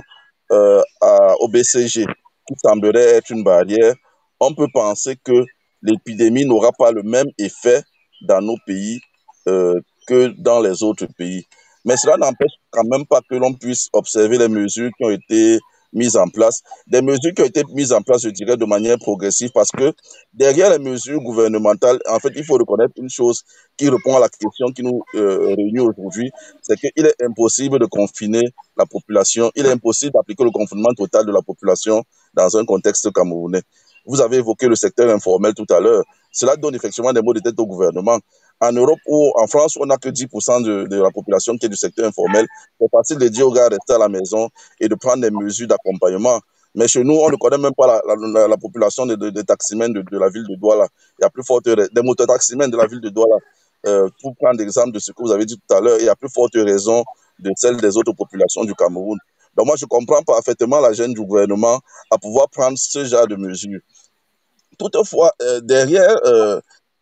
au BCG, qui semblerait être une barrière, on peut penser que l'épidémie n'aura pas le même effet dans nos pays que dans les autres pays. Mais cela n'empêche quand même pas que l'on puisse observer les mesures qui ont été mises en place. Des mesures qui ont été mises en place, je dirais, de manière progressive, parce que derrière les mesures gouvernementales, en fait, il faut reconnaître une chose qui répond à la question qui nous réunit aujourd'hui, c'est qu'il est impossible de confiner la population, il est impossible d'appliquer le confinement total de la population dans un contexte camerounais. Vous avez évoqué le secteur informel tout à l'heure. Cela donne effectivement des mots de tête au gouvernement. En Europe ou en France, on n'a que 10% de la population qui est du secteur informel. C'est facile de dire aux gars de rester à la maison et de prendre des mesures d'accompagnement. Mais chez nous, on ne connaît même pas la population des taximens de la ville de Douala. Il y a plus forte des mototaximens de la ville de Douala. Pour prendre l'exemple de ce que vous avez dit tout à l'heure, il y a plus forte raison de celle des autres populations du Cameroun. Donc moi, je comprends parfaitement la gêne du gouvernement à pouvoir prendre ce genre de mesures. Toutefois, derrière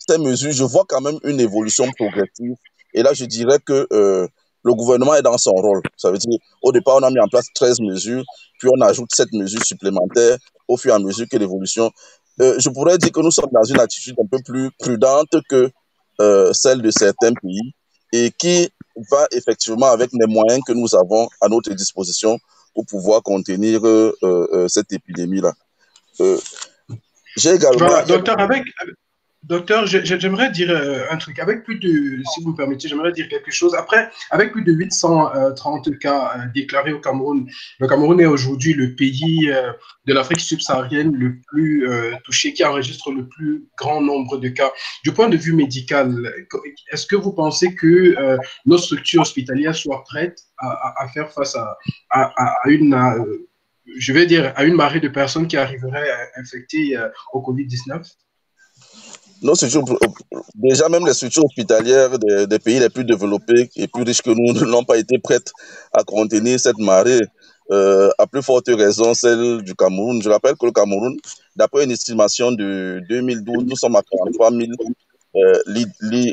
ces mesures, je vois quand même une évolution progressive. Et là, je dirais que le gouvernement est dans son rôle. Ça veut dire, au départ, on a mis en place 13 mesures, puis on ajoute 7 mesures supplémentaires au fur et à mesure que l'évolution. Je pourrais dire que nous sommes dans une attitude un peu plus prudente que celle de certains pays et qui va effectivement avec les moyens que nous avons à notre disposition pour pouvoir contenir cette épidémie-là. J'ai également... Voilà, docteur, j'aimerais dire un truc. Avec plus de, si vous me permettez, j'aimerais dire quelque chose. Après, avec plus de 830 cas déclarés au Cameroun, le Cameroun est aujourd'hui le pays de l'Afrique subsaharienne le plus touché, qui enregistre le plus grand nombre de cas. Du point de vue médical, est-ce que vous pensez que nos structures hospitalières soient prêtes à faire face à une... je vais dire, à une marée de personnes qui arriveraient infectées au Covid-19? Déjà, même les structures hospitalières des pays les plus développés et plus riches que nous n'ont pas été prêtes à contenir cette marée. À plus forte raison, celle du Cameroun. Je rappelle que le Cameroun, d'après une estimation de 2012, nous sommes à 43 000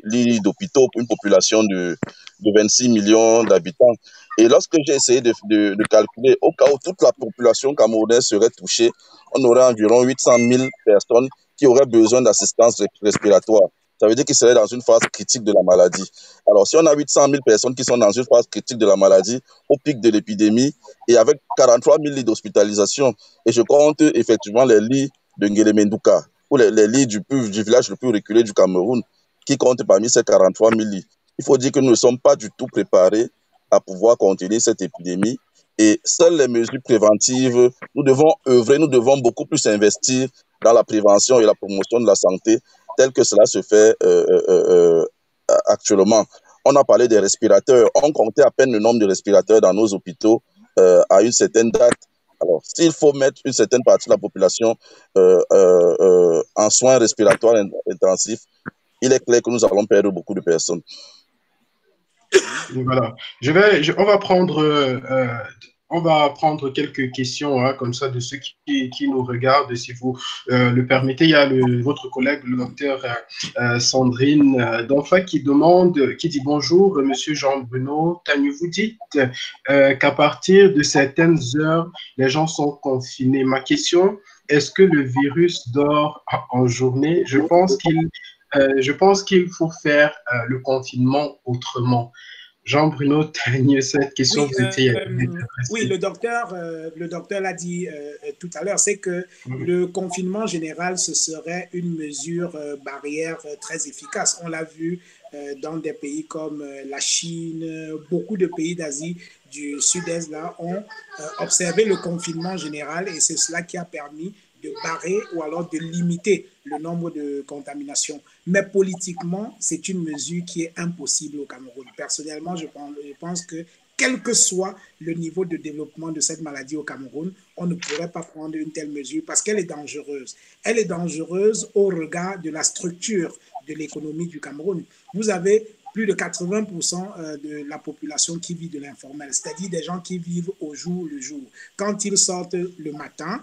lits d'hôpitaux pour une population de 26 millions d'habitants. Et lorsque j'ai essayé de calculer, au cas où toute la population camerounaise serait touchée, on aurait environ 800 000 personnes qui auraient besoin d'assistance respiratoire. Ça veut dire qu'ils seraient dans une phase critique de la maladie. Alors, si on a 800 000 personnes qui sont dans une phase critique de la maladie, au pic de l'épidémie, et avec 43 000 lits d'hospitalisation, et je compte effectivement les lits de Nguélémendouka, ou les lits du village le plus reculé du Cameroun, qui comptent parmi ces 43 000 lits. Il faut dire que nous ne sommes pas du tout préparés à pouvoir contenir cette épidémie. Et seules les mesures préventives, nous devons œuvrer, nous devons beaucoup plus investir dans la prévention et la promotion de la santé, tel que cela se fait actuellement. On a parlé des respirateurs. On comptait à peine le nombre de respirateurs dans nos hôpitaux à une certaine date. Alors, s'il faut mettre une certaine partie de la population en soins respiratoires intensifs, il est clair que nous allons perdre beaucoup de personnes. Voilà. On va prendre on va prendre quelques questions hein, comme ça de ceux qui nous regardent, si vous le permettez. Il y a votre collègue, le docteur Sandrine Danfa, qui dit bonjour, monsieur Jean-Bruno Tagnou. Vous dites qu'à partir de certaines heures, les gens sont confinés. Ma question, est-ce que le virus dort en journée? Je pense qu'il faut faire le confinement autrement. Jean-Bruno Tagnou, cette question vous était oui, le docteur l'a dit tout à l'heure, c'est que le confinement général, ce serait une mesure barrière très efficace. On l'a vu dans des pays comme la Chine, beaucoup de pays d'Asie du Sud-Est là ont observé le confinement général et c'est cela qui a permis de barrer ou alors de limiter le nombre de contaminations. Mais politiquement, c'est une mesure qui est impossible au Cameroun. Personnellement, je pense que quel que soit le niveau de développement de cette maladie au Cameroun, on ne pourrait pas prendre une telle mesure parce qu'elle est dangereuse. Elle est dangereuse au regard de la structure de l'économie du Cameroun. Vous avez plus de 80% de la population qui vit de l'informel, c'est-à-dire des gens qui vivent au jour le jour. Quand ils sortent le matin,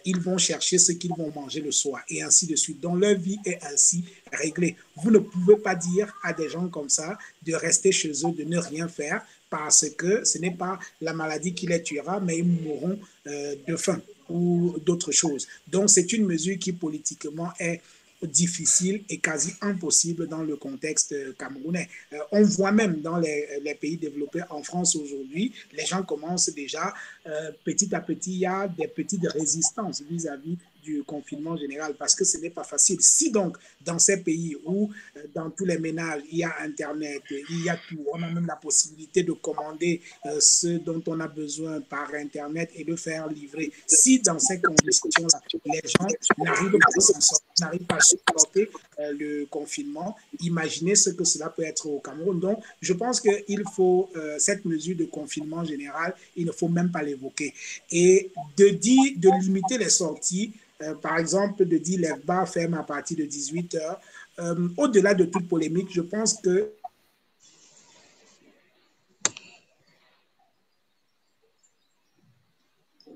ils vont chercher ce qu'ils vont manger le soir et ainsi de suite. Donc leur vie est ainsi réglée. Vous ne pouvez pas dire à des gens comme ça de rester chez eux, de ne rien faire parce que ce n'est pas la maladie qui les tuera, mais ils mourront de faim ou d'autres choses. Donc c'est une mesure qui politiquement est difficile et quasi impossible dans le contexte camerounais. On voit même dans les pays développés en France aujourd'hui, les gens commencent déjà petit à petit, il y a des petites résistances vis-à-vis du confinement général parce que ce n'est pas facile. Si donc dans ces pays où dans tous les ménages il y a Internet, il y a tout, on a même la possibilité de commander ce dont on a besoin par Internet et de faire livrer. Si dans ces conditions-là, les gens n'arrivent pas à supporter le confinement, imaginez ce que cela peut être au Cameroun. Donc, je pense qu'il faut cette mesure de confinement général, il ne faut même pas l'évoquer. Et de limiter les sorties, par exemple, de dire les bars ferment à partir de 18h, au-delà de toute polémique, je pense que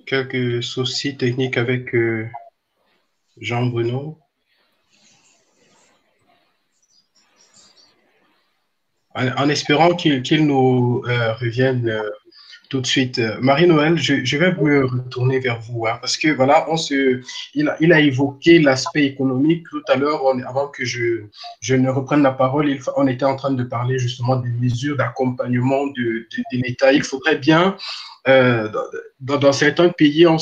quelques soucis techniques avec Jean-Bruno. En espérant qu'il nous revienne tout de suite. Marie-Noël, je vais me retourner vers vous, hein, parce que voilà, il a évoqué l'aspect économique tout à l'heure, avant que je ne reprenne la parole, on était en train de parler justement des mesures d'accompagnement de l'État. Il faudrait bien, dans certains pays, on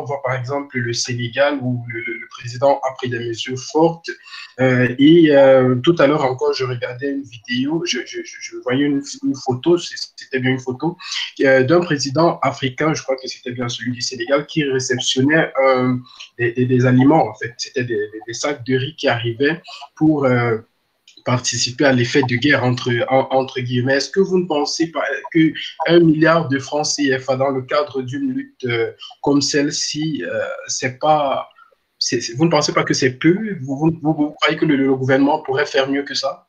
voit par exemple le Sénégal où le président a pris des mesures fortes. Tout à l'heure encore, je regardais une vidéo, je voyais une photo, c'était bien une photo, d'un président africain, je crois que c'était bien celui du Sénégal, qui réceptionnait des aliments, en fait. C'était des sacs de riz qui arrivaient pour participer à l'effet de guerre, entre guillemets. Est-ce que vous ne pensez pas que 1 milliard de francs CFA dans le cadre d'une lutte comme celle-ci, c'est pas... vous ne pensez pas que c'est peu? Vous croyez que le gouvernement pourrait faire mieux que ça?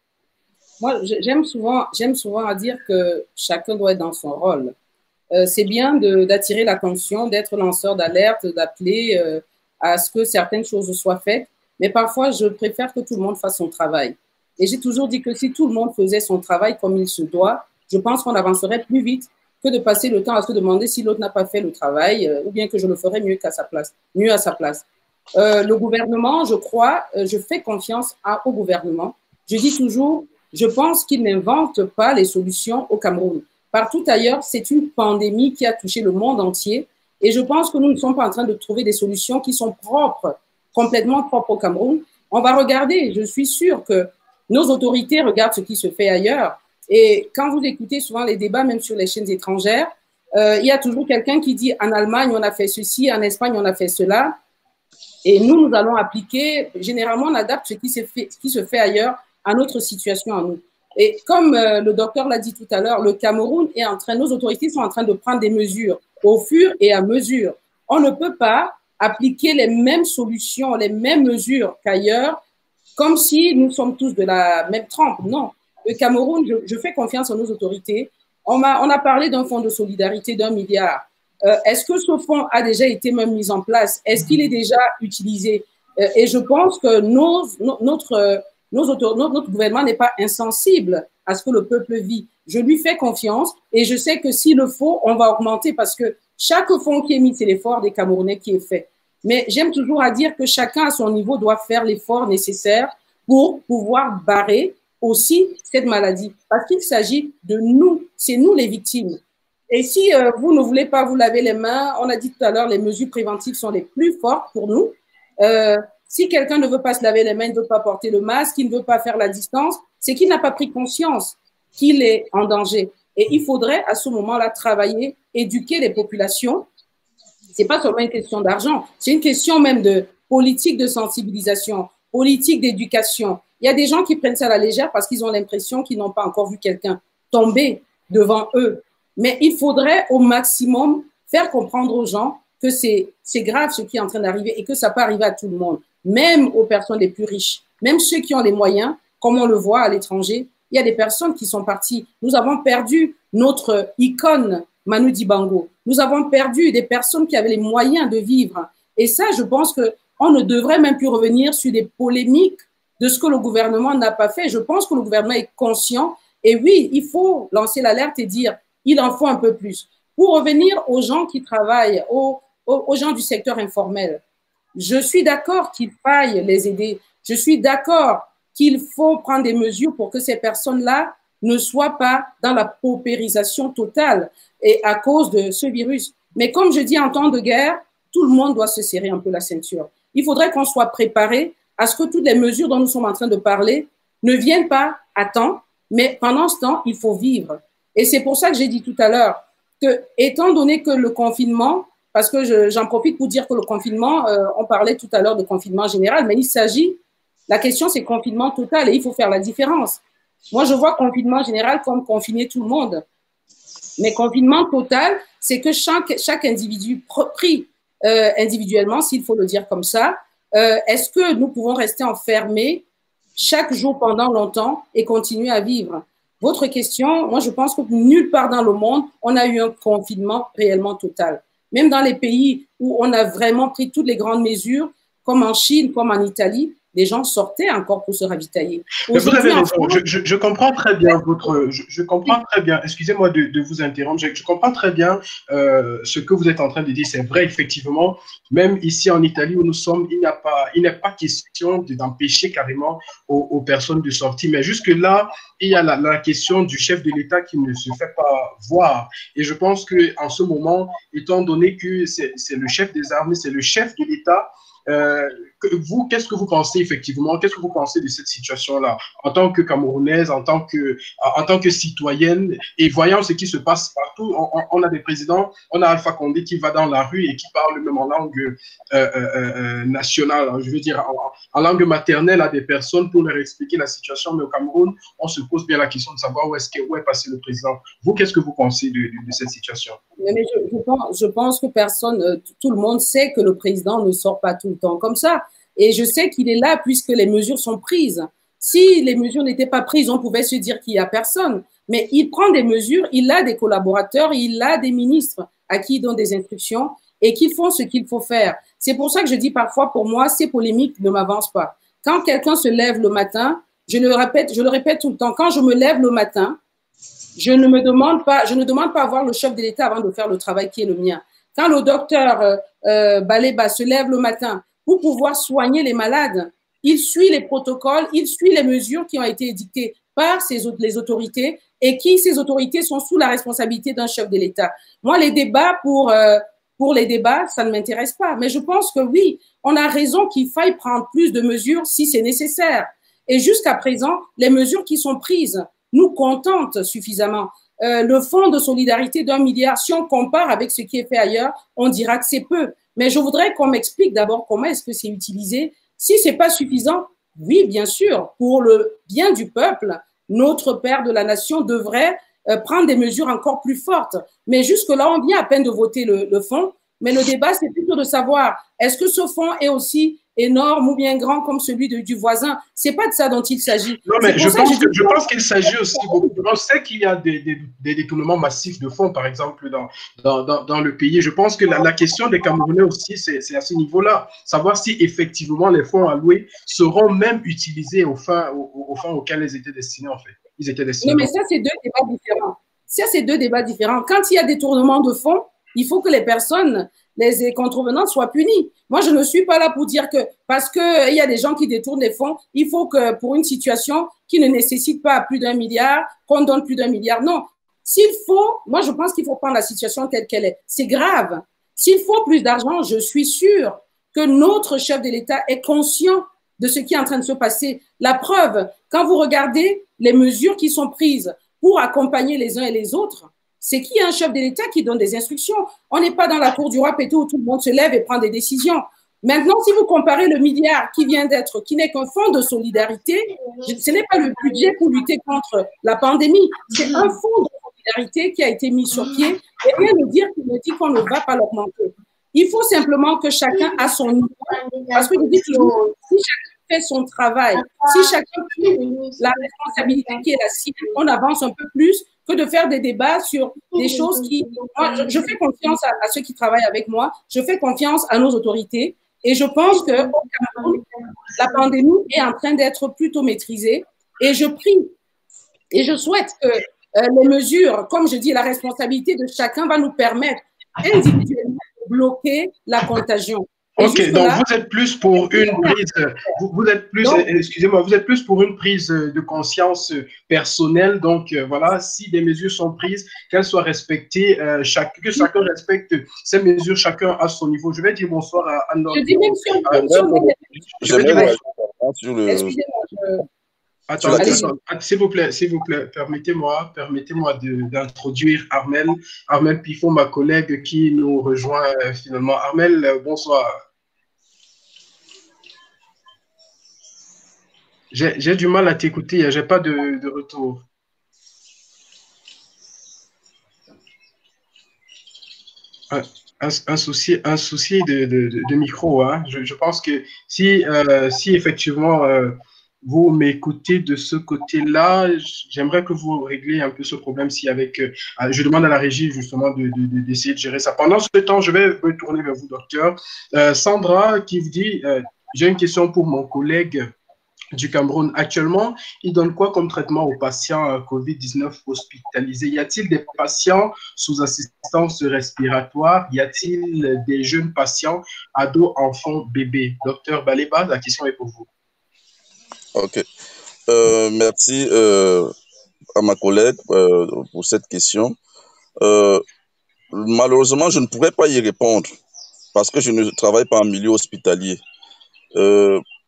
Moi, j'aime souvent à dire que chacun doit être dans son rôle. C'est bien d'attirer l'attention, d'être lanceur d'alerte, d'appeler à ce que certaines choses soient faites, mais parfois, je préfère que tout le monde fasse son travail. Et j'ai toujours dit que si tout le monde faisait son travail comme il se doit, je pense qu'on avancerait plus vite que de passer le temps à se demander si l'autre n'a pas fait le travail ou bien que je le ferais mieux à sa place. Le gouvernement, je crois, je fais confiance au gouvernement. Je dis toujours, je pense qu'il n'invente pas les solutions au Cameroun. Partout ailleurs, c'est une pandémie qui a touché le monde entier et je pense que nous ne sommes pas en train de trouver des solutions qui sont complètement propres au Cameroun. On va regarder, je suis sûre que nos autorités regardent ce qui se fait ailleurs et quand vous écoutez souvent les débats, même sur les chaînes étrangères, il y a toujours quelqu'un qui dit en Allemagne, on a fait ceci, en Espagne, on a fait cela. Et nous allons appliquer, généralement, on adapte ce qui se fait ailleurs à notre situation à nous. Et comme le docteur l'a dit tout à l'heure, le Cameroun est nos autorités sont en train de prendre des mesures au fur et à mesure. On ne peut pas appliquer les mêmes solutions, les mêmes mesures qu'ailleurs, comme si nous sommes tous de la même trempe. Non, le Cameroun, je fais confiance en nos autorités. On a parlé d'un fonds de solidarité d'1 milliard. Est-ce que ce fonds a déjà été même mis en place? Est-ce qu'il est déjà utilisé? Et je pense que notre gouvernement n'est pas insensible à ce que le peuple vit. Je lui fais confiance et je sais que s'il le faut, on va augmenter parce que chaque fonds qui est mis, c'est l'effort des Camerounais qui est fait. Mais j'aime toujours à dire que chacun à son niveau doit faire l'effort nécessaire pour pouvoir barrer aussi cette maladie. Parce qu'il s'agit de nous, c'est nous les victimes. Et si vous ne voulez pas vous laver les mains, on a dit tout à l'heure, les mesures préventives sont les plus fortes pour nous. Si quelqu'un ne veut pas se laver les mains, il ne veut pas porter le masque, il ne veut pas faire la distance, c'est qu'il n'a pas pris conscience qu'il est en danger. Et il faudrait à ce moment-là travailler, éduquer les populations. Ce n'est pas seulement une question d'argent, c'est une question même de politique de sensibilisation, politique d'éducation. Il y a des gens qui prennent ça à la légère parce qu'ils ont l'impression qu'ils n'ont pas encore vu quelqu'un tomber devant eux. Mais il faudrait au maximum faire comprendre aux gens que c'est grave ce qui est en train d'arriver et que ça peut arriver à tout le monde, même aux personnes les plus riches, même ceux qui ont les moyens, comme on le voit à l'étranger. Il y a des personnes qui sont parties. Nous avons perdu notre icône Manu Dibango. Nous avons perdu des personnes qui avaient les moyens de vivre. Et ça, je pense qu'on ne devrait même plus revenir sur des polémiques de ce que le gouvernement n'a pas fait. Je pense que le gouvernement est conscient. Et oui, il faut lancer l'alerte et dire il en faut un peu plus. Pour revenir aux gens qui travaillent, aux gens du secteur informel, je suis d'accord qu'il faille les aider. Je suis d'accord qu'il faut prendre des mesures pour que ces personnes-là ne soient pas dans la paupérisation totale et à cause de ce virus. Mais comme je dis en temps de guerre, tout le monde doit se serrer un peu la ceinture. Il faudrait qu'on soit préparé à ce que toutes les mesures dont nous sommes en train de parler ne viennent pas à temps, mais pendant ce temps, il faut vivre. Et c'est pour ça que j'ai dit tout à l'heure que, étant donné que le confinement, parce que j'en profite pour dire que le confinement, on parlait tout à l'heure de confinement général, mais il s'agit, la question c'est confinement total et il faut faire la différence. Moi, je vois confinement général comme confiner tout le monde. Mais confinement total, c'est que chaque individu pris individuellement, s'il faut le dire comme ça, est-ce que nous pouvons rester enfermés chaque jour pendant longtemps et continuer à vivre? Votre question, moi je pense que nulle part dans le monde, on a eu un confinement réellement total. Même dans les pays où on a vraiment pris toutes les grandes mesures, comme en Chine, comme en Italie, les gens sortaient encore pour se ravitailler. Vous avez raison. Je comprends très bien je comprends très bien. Excusez-moi de vous interrompre. Je comprends très bien ce que vous êtes en train de dire. C'est vrai, effectivement. Même ici en Italie où nous sommes, il n'est pas question d'empêcher carrément aux personnes de sortir. Mais jusque là, il y a la question du chef de l'État qui ne se fait pas voir. Et je pense que en ce moment, étant donné que c'est le chef des armées, c'est le chef de l'État. Qu'est-ce que vous pensez effectivement? Qu'est-ce que vous pensez de cette situation-là en tant que Camerounaise, en tant que citoyenne et voyant ce qui se passe partout? On a des présidents, on a Alpha Condé qui va dans la rue et qui parle même en langue nationale, je veux dire en langue maternelle à des personnes pour leur expliquer la situation. Mais au Cameroun, on se pose bien la question de savoir où est passé le président. Vous, qu'est-ce que vous pensez de cette situation? Mais je pense que personne, tout le monde sait que le président ne sort pas tout le temps comme ça. Et je sais qu'il est là puisque les mesures sont prises. Si les mesures n'étaient pas prises, on pouvait se dire qu'il n'y a personne. Mais il prend des mesures, il a des collaborateurs, il a des ministres à qui il donne des instructions et qui font ce qu'il faut faire. C'est pour ça que je dis parfois, pour moi, ces polémiques ne m'avancent pas. Quand quelqu'un se lève le matin, je le répète tout le temps, quand je me lève le matin, je ne demande pas à voir le chef de l'État avant de faire le travail qui est le mien. Quand le docteur Baleba se lève le matin pour pouvoir soigner les malades, il suit les protocoles, il suit les mesures qui ont été édictées par les autorités et ces autorités sont sous la responsabilité d'un chef de l'État. Moi, les débats pour les débats, ça ne m'intéresse pas. Mais je pense que oui, on a raison qu'il faille prendre plus de mesures si c'est nécessaire. Et jusqu'à présent, les mesures qui sont prises nous contentent suffisamment. Le fonds de solidarité d'1 milliard, si on compare avec ce qui est fait ailleurs, on dira que c'est peu. Mais je voudrais qu'on m'explique d'abord comment est-ce que c'est utilisé. Si ce n'est pas suffisant, oui, bien sûr, pour le bien du peuple, notre père de la nation devrait prendre des mesures encore plus fortes. Mais jusque-là, on vient à peine de voter le fonds. Mais le débat, c'est plutôt de savoir, est-ce que ce fonds est aussi énorme ou bien grand comme celui du voisin. C'est pas de ça dont il s'agit. Non, mais je pense qu'il s'agit aussi beaucoup. On sait qu'il y a des détournements massifs de fonds, par exemple, dans le pays. Je pense que la question des Camerounais aussi, c'est à ce niveau-là. Savoir si effectivement les fonds alloués seront même utilisés aux fins auxquelles ils étaient destinés, en fait. Ils étaient destinés. Non, mais ça, c'est deux débats différents. Ça, c'est deux débats différents. Quand il y a détournement de fonds, il faut que les personnes, les contrevenants soient punis. Moi, je ne suis pas là pour dire que parce qu'il y a des gens qui détournent les fonds, il faut que pour une situation qui ne nécessite pas plus d'1 milliard, qu'on donne plus d'1 milliard. Non. S'il faut, moi, je pense qu'il faut prendre la situation telle qu'elle est. C'est grave. S'il faut plus d'argent, je suis sûre que notre chef de l'État est conscient de ce qui est en train de se passer. La preuve, quand vous regardez les mesures qui sont prises pour accompagner les uns et les autres, c'est qu'il y a un chef de l'État qui donne des instructions. On n'est pas dans la cour du roi Pétou où tout le monde se lève et prend des décisions. Maintenant, si vous comparez le milliard qui vient d'être, qui n'est qu'un fonds de solidarité, ce n'est pas le budget pour lutter contre la pandémie, c'est un fonds de solidarité qui a été mis sur pied et rien ne dit qu'on ne va pas l'augmenter. Il faut simplement que chacun a son niveau. Parce que je dis toujours, si chacun fait son travail, si chacun fait la responsabilité qui est la sienne, on avance un peu plus que de faire des débats sur des choses qui… Moi, je fais confiance à ceux qui travaillent avec moi, je fais confiance à nos autorités et je pense qu'au Cameroun, la pandémie est en train d'être plutôt maîtrisée et je prie et je souhaite que les mesures, comme je dis, la responsabilité de chacun va nous permettre individuellement de bloquer la contagion. Ok, donc vous êtes plus pour une prise, vous êtes plus, excusez-moi, vous êtes plus pour une prise de conscience personnelle. Donc voilà, si des mesures sont prises, qu'elles soient respectées, que chacun respecte ces mesures, chacun à son niveau. Je vais dire bonsoir à Anne. Je dis même sur le. Excusez-moi. Attends, s'il vous plaît, permettez-moi d'introduire Armel Pifon, ma collègue qui nous rejoint finalement. Armel, bonsoir. J'ai du mal à t'écouter, j'ai pas de retour. Un souci de micro, hein. Je pense que si effectivement vous m'écoutez de ce côté-là, j'aimerais que vous régliez un peu ce problème si avec je demande à la régie justement d'essayer de gérer ça. Pendant ce temps, je vais me tourner vers vous, docteur. Sandra qui vous dit j'ai une question pour mon collègue du Cameroun. Actuellement, il donne quoi comme traitement aux patients COVID-19 hospitalisés? Y a-t-il des patients sous assistance respiratoire? Y a-t-il des jeunes patients, ados, enfants, bébés? Docteur Baleba, la question est pour vous. Ok. Merci à ma collègue pour cette question. Malheureusement, je ne pourrais pas y répondre parce que je ne travaille pas en milieu hospitalier.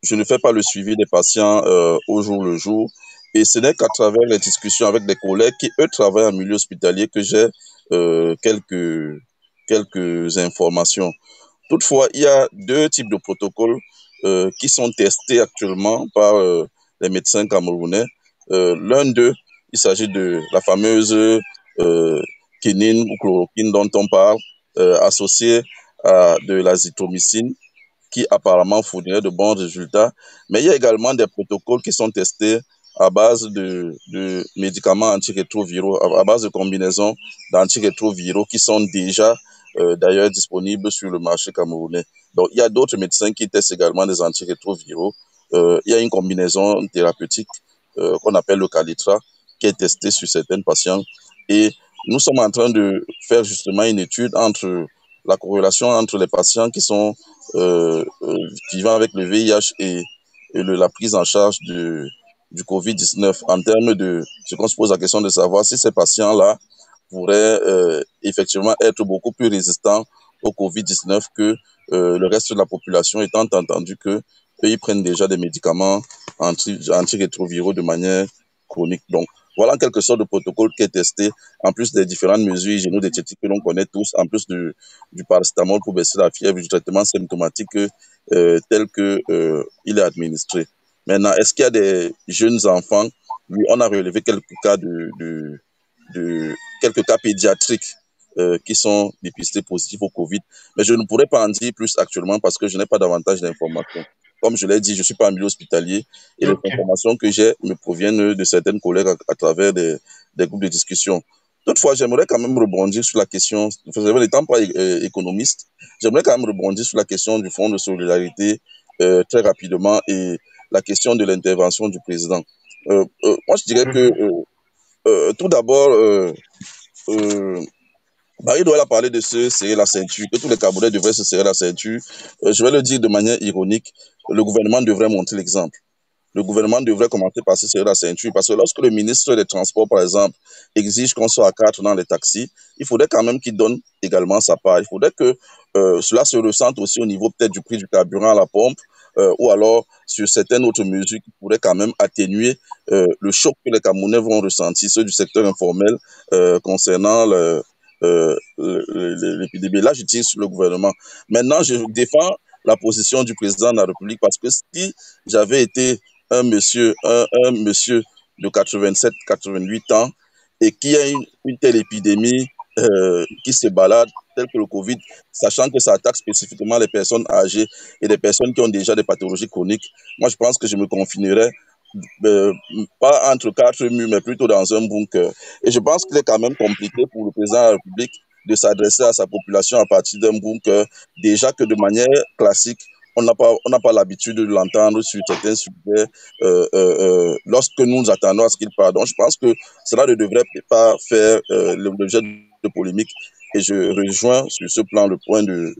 Je ne fais pas le suivi des patients au jour le jour. Et ce n'est qu'à travers les discussions avec des collègues qui, eux, travaillent en milieu hospitalier que j'ai quelques informations. Toutefois, il y a deux types de protocoles qui sont testés actuellement par les médecins camerounais. L'un d'eux, il s'agit de la fameuse quinine ou chloroquine dont on parle, associée à de l'azithromycine, qui apparemment fournirait de bons résultats. Mais il y a également des protocoles qui sont testés à base de médicaments antirétroviraux, à base de combinaisons d'antirétroviraux qui sont déjà d'ailleurs disponibles sur le marché camerounais. Donc, il y a d'autres médecins qui testent également des antirétroviraux. Il y a une combinaison thérapeutique qu'on appelle le Calitra qui est testée sur certains patients. Et nous sommes en train de faire justement une étude entre la corrélation entre les patients qui sont vivant avec le VIH et la prise en charge du COVID-19 en termes de ce qu'on se pose la question de savoir si ces patients-là pourraient effectivement être beaucoup plus résistants au COVID-19 que le reste de la population, étant entendu que ils prennent déjà des médicaments antirétroviraux de manière chronique. Donc, voilà en quelque sorte le protocole qui est testé, en plus des différentes mesures hygiéno-diététiques que l'on connaît tous, en plus du paracétamol pour baisser la fièvre, du traitement symptomatique tel qu'il est administré. Maintenant, est-ce qu'il y a des jeunes enfants? Oui, on a relevé quelques cas quelques cas pédiatriques qui sont dépistés positifs au Covid, mais je ne pourrais pas en dire plus actuellement parce que je n'ai pas davantage d'informations. comme je l'ai dit, je ne suis pas un milieu hospitalier et les informations que j'ai me proviennent de certaines collègues à travers des groupes de discussion. Toutefois, j'aimerais quand même rebondir sur la question, n'étant pas économiste, j'aimerais quand même rebondir sur la question du fonds de solidarité très rapidement et la question de l'intervention du président. Moi, je dirais que tout d'abord, Barry Doyle a parlé de se serrer la ceinture, que tous les Camerounais devraient se serrer la ceinture. Je vais le dire de manière ironique, le gouvernement devrait montrer l'exemple. Le gouvernement devrait commencer par se serrer la ceinture parce que lorsque le ministre des Transports, par exemple, exige qu'on soit à 4 dans les taxis, il faudrait quand même qu'il donne également sa part. Il faudrait que cela se ressente aussi au niveau peut-être du prix du carburant à la pompe ou alors sur certaines autres mesures qui pourraient quand même atténuer le choc que les Camerounais vont ressentir, ceux du secteur informel concernant l'épidémie. Là, je tire sur le gouvernement. Maintenant, je défends la position du président de la République parce que si j'avais été un monsieur de 87, 88 ans et qui a une telle épidémie qui se balade, telle que le Covid, sachant que ça attaque spécifiquement les personnes âgées et les personnes qui ont déjà des pathologies chroniques, moi je pense que je me confinerais pas entre 4 murs, mais plutôt dans un bunker. Et je pense qu'il est quand même compliqué pour le président de la République de s'adresser à sa population à partir d'un bunker, déjà que de manière classique, on n'a pas l'habitude de l'entendre sur certains sujets lorsque nous nous attendons à ce qu'il parle. Donc, je pense que cela ne devrait pas faire l'objet de polémique. Et je rejoins sur ce plan le point de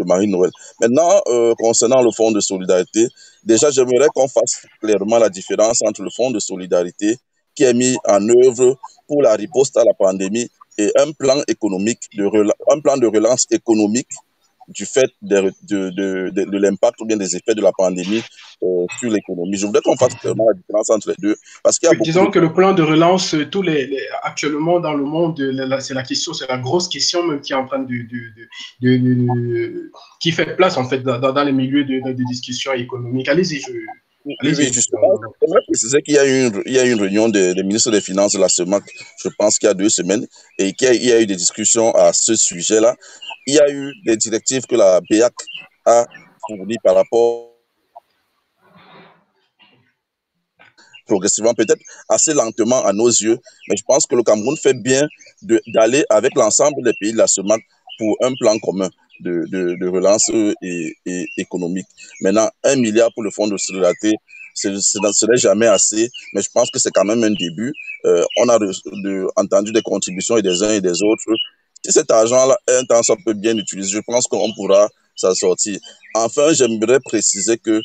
Marie-Noël. Maintenant, concernant le fonds de solidarité, déjà, j'aimerais qu'on fasse clairement la différence entre le fonds de solidarité qui est mis en œuvre pour la riposte à la pandémie et un plan économique, un plan de relance économique du fait de l'impact ou bien des effets de la pandémie sur l'économie. Je voudrais qu'on fasse clairement la différence entre les deux. Parce qu'il y a beaucoup disons que le plan de relance, actuellement dans le monde, c'est la question, c'est la grosse question même qui est en train qui fait place en fait dans les milieux de discussion économique. Allez-y, oui, justement, j'aimerais préciser qu'il y a eu une réunion des ministres des Finances de la CEMAC, je pense qu'il y a 2 semaines, et qu'il y a eu des discussions à ce sujet-là. Il y a eu des directives que la BEAC a fournies par rapport progressivement, peut-être assez lentement à nos yeux, mais je pense que le Cameroun fait bien d'aller avec l'ensemble des pays de la CEMAC pour un plan commun de relance et économique. Maintenant, 1 milliard pour le fonds de solidarité, ce n'est jamais assez, mais je pense que c'est quand même un début. On a entendu des contributions et des uns et des autres. Si cet argent-là, un temps, ça peut bien utiliser, je pense qu'on pourra s'en sortir. Enfin, j'aimerais préciser que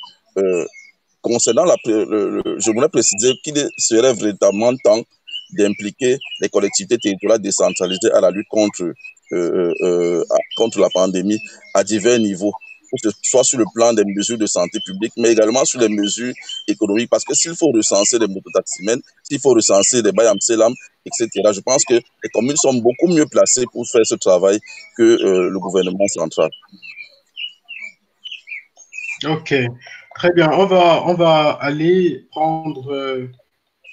concernant je voulais préciser qu'il serait véritablement temps d'impliquer les collectivités territoriales décentralisées à la lutte contre la pandémie à divers niveaux, que ce soit sur le plan des mesures de santé publique, mais également sur les mesures économiques. Parce que s'il faut recenser les mototaximens, s'il faut recenser les bayamselam, etc., je pense que les communes sont beaucoup mieux placées pour faire ce travail que le gouvernement central. Ok, très bien. On va aller prendre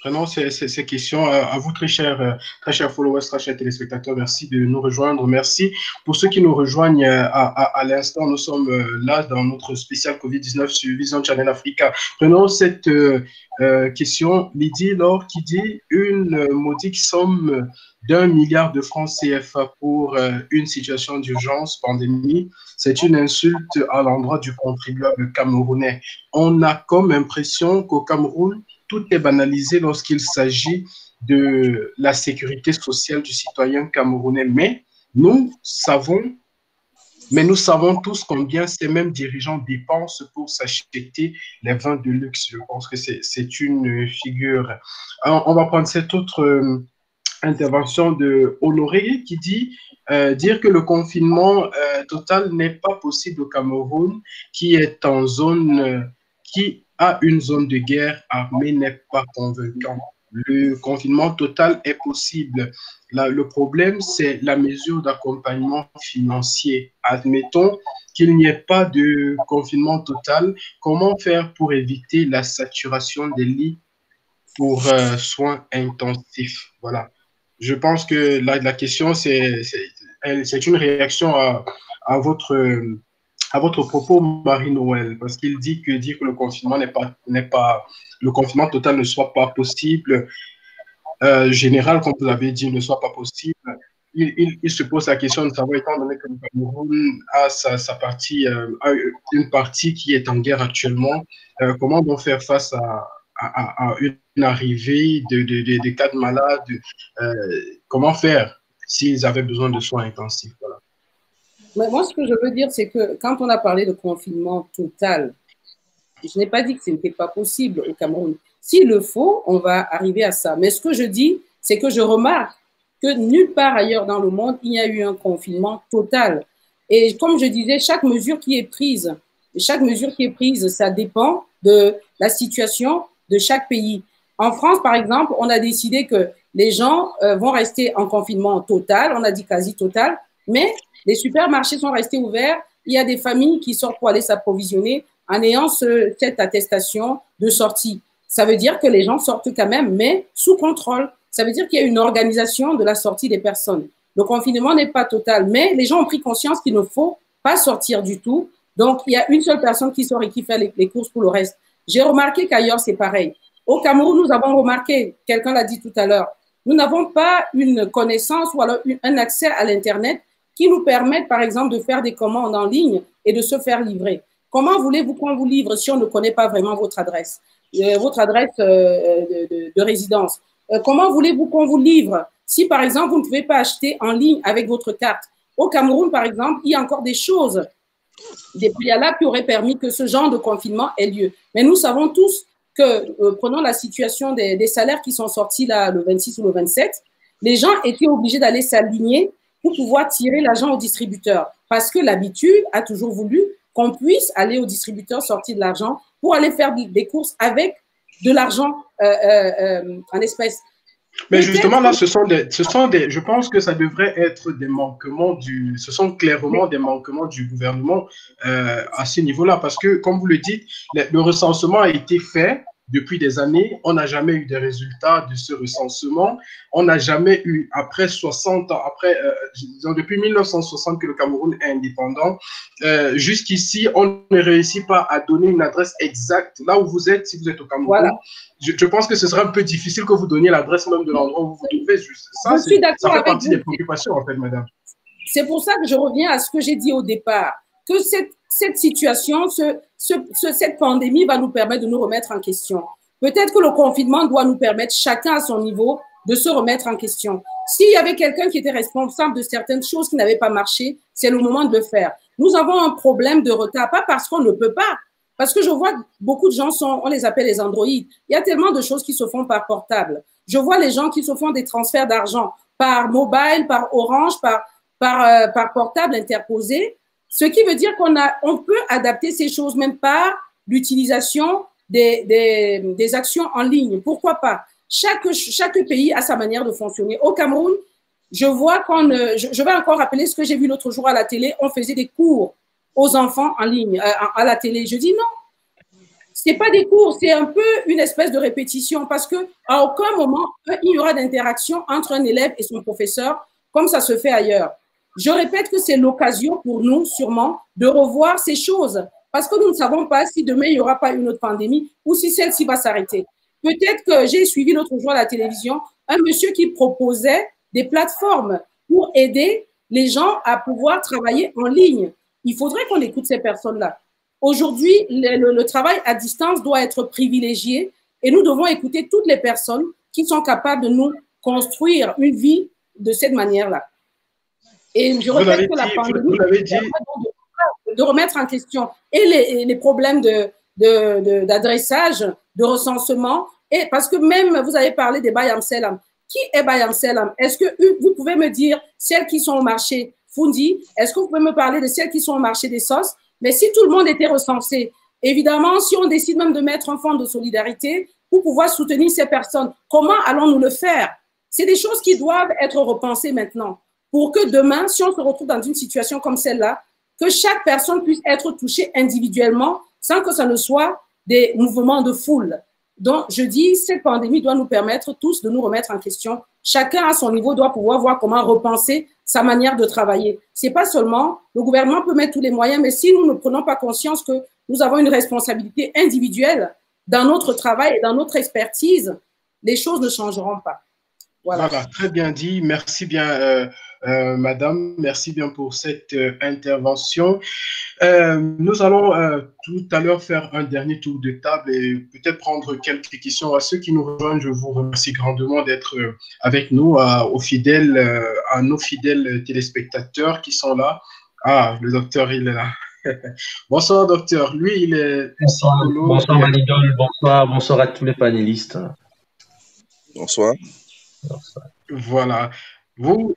vraiment ces questions à vous, très chers followers, très chers téléspectateurs. Merci de nous rejoindre. Merci pour ceux qui nous rejoignent à l'instant. Nous sommes là dans notre spécial COVID-19 sur Vision Channel Africa. Prenons cette question. Lydie Laure qui dit une modique somme d'1 milliard de francs CFA pour une situation d'urgence, pandémie. C'est une insulte à l'endroit du contribuable camerounais. On a comme impression qu'au Cameroun, tout est banalisé lorsqu'il s'agit de la sécurité sociale du citoyen camerounais. Mais nous savons tous combien ces mêmes dirigeants dépensent pour s'acheter les vins de luxe. Je pense que c'est une figure. Alors, on va prendre cette autre intervention de Honoré qui dit dire que le confinement total n'est pas possible au Cameroun, qui est en zone, qui a une zone de guerre armée, n'est pas convaincant. Le confinement total est possible. Là, le problème, c'est la mesure d'accompagnement financier. Admettons qu'il n'y ait pas de confinement total. Comment faire pour éviter la saturation des lits pour soins intensifs? Voilà. Je pense que la question, c'est une réaction à votre à votre propos, Marie-Noël, parce qu'il dit que dire que le confinement le confinement total ne soit pas possible, général, comme vous l'avez dit, ne soit pas possible. Il se pose la question de savoir, étant donné que le Cameroun a sa partie, a une partie qui est en guerre actuellement, comment donc faire face à une arrivée de cas de malades, comment faire s'ils avaient besoin de soins intensifs, voilà. Mais moi, ce que je veux dire, c'est que quand on a parlé de confinement total, je n'ai pas dit que ce n'était pas possible au Cameroun. S'il le faut, on va arriver à ça. Mais ce que je dis, c'est que je remarque que nulle part ailleurs dans le monde, il y a eu un confinement total. Et comme je disais, chaque mesure qui est prise, ça dépend de la situation de chaque pays. En France, par exemple, on a décidé que les gens vont rester en confinement total, on a dit quasi total, mais les supermarchés sont restés ouverts. Il y a des familles qui sortent pour aller s'approvisionner en ayant cette attestation de sortie. Ça veut dire que les gens sortent quand même, mais sous contrôle. Ça veut dire qu'il y a une organisation de la sortie des personnes. Le confinement n'est pas total, mais les gens ont pris conscience qu'il ne faut pas sortir du tout. Donc, il y a une seule personne qui sort et qui fait les courses pour le reste. J'ai remarqué qu'ailleurs, c'est pareil. Au Cameroun, nous avons remarqué, quelqu'un l'a dit tout à l'heure, nous n'avons pas une connaissance ou alors un accès à l'Internet qui nous permettent, par exemple, de faire des commandes en ligne et de se faire livrer. Comment voulez-vous qu'on vous livre si on ne connaît pas vraiment votre adresse de résidence? Comment voulez-vous qu'on vous livre si, par exemple, vous ne pouvez pas acheter en ligne avec votre carte? Au Cameroun, par exemple, il y a encore des choses, des préalables qui auraient permis que ce genre de confinement ait lieu. Mais nous savons tous que, prenons la situation des salaires qui sont sortis là, le 26 ou le 27, les gens étaient obligés d'aller s'aligner pour pouvoir tirer l'argent au distributeur. Parce que l'habitude a toujours voulu qu'on puisse aller au distributeur sortir de l'argent pour aller faire des courses avec de l'argent en espèces. Mais justement, là, je pense que ça devrait être des manquements ce sont clairement des manquements du gouvernement à ce niveau-là, parce que, comme vous le dites, le recensement a été fait depuis des années, on n'a jamais eu de résultats de ce recensement, on n'a jamais eu, après 60 ans, depuis 1960 que le Cameroun est indépendant, jusqu'ici, on ne réussit pas à donner une adresse exacte là où vous êtes, si vous êtes au Cameroun. Voilà. Je pense que ce serait un peu difficile que vous donniez l'adresse même de l'endroit où vous vous trouvez. Ça fait partie des préoccupations, en fait, madame. C'est pour ça que je reviens à ce que j'ai dit au départ, que cette situation, cette pandémie va nous permettre de nous remettre en question. Peut-être que le confinement doit nous permettre, chacun à son niveau, de se remettre en question. S'il y avait quelqu'un qui était responsable de certaines choses qui n'avaient pas marché, c'est le moment de le faire. Nous avons un problème de retard, pas parce qu'on ne peut pas, parce que je vois beaucoup de gens on les appelle les androïdes. Il y a tellement de choses qui se font par portable. Je vois les gens qui se font des transferts d'argent par mobile, par Orange, par portable interposé. Ce qui veut dire qu'on peut adapter ces choses même par l'utilisation des actions en ligne. Pourquoi pas? Chaque pays a sa manière de fonctionner. Au Cameroun, je vois je vais encore rappeler ce que j'ai vu l'autre jour à la télé. On faisait des cours aux enfants en ligne, à la télé. Je dis non, c'est pas des cours, c'est un peu une espèce de répétition parce que à aucun moment il y aura d'interaction entre un élève et son professeur comme ça se fait ailleurs. Je répète que c'est l'occasion pour nous, sûrement, de revoir ces choses parce que nous ne savons pas si demain, il n'y aura pas une autre pandémie ou si celle-ci va s'arrêter. Peut-être que j'ai suivi l'autre jour à la télévision un monsieur qui proposait des plateformes pour aider les gens à pouvoir travailler en ligne. Il faudrait qu'on écoute ces personnes-là. Aujourd'hui, le travail à distance doit être privilégié et nous devons écouter toutes les personnes qui sont capables de nous construire une vie de cette manière-là. Et je répète que la pandémie de remettre en question et les problèmes d'adressage, de recensement, et parce que même vous avez parlé des Bayam Selam. Qui est Bayam Selam? Est-ce que vous pouvez me dire celles qui sont au marché Fundi? Est-ce que vous pouvez me parler de celles qui sont au marché des sauces? Mais si tout le monde était recensé, évidemment, si on décide même de mettre un fonds de solidarité pour pouvoir soutenir ces personnes, comment allons-nous le faire? C'est des choses qui doivent être repensées maintenant pour que demain, si on se retrouve dans une situation comme celle-là, que chaque personne puisse être touchée individuellement sans que ça ne soit des mouvements de foule. Donc, je dis, cette pandémie doit nous permettre tous de nous remettre en question. Chacun à son niveau doit pouvoir voir comment repenser sa manière de travailler. C'est pas seulement, le gouvernement peut mettre tous les moyens, mais si nous ne prenons pas conscience que nous avons une responsabilité individuelle dans notre travail et dans notre expertise, les choses ne changeront pas. Voilà, très bien dit. Merci bien, madame. Merci bien pour cette intervention. Nous allons tout à l'heure faire un dernier tour de table et peut-être prendre quelques questions à ceux qui nous rejoignent. Je vous remercie grandement d'être avec nous, à nos fidèles téléspectateurs qui sont là. Ah, le docteur, il est là. Bonsoir, docteur. Lui, il est psychologue. Bonsoir, Manidol. Bonsoir à tous les panélistes. Bonsoir. Voilà. Vous,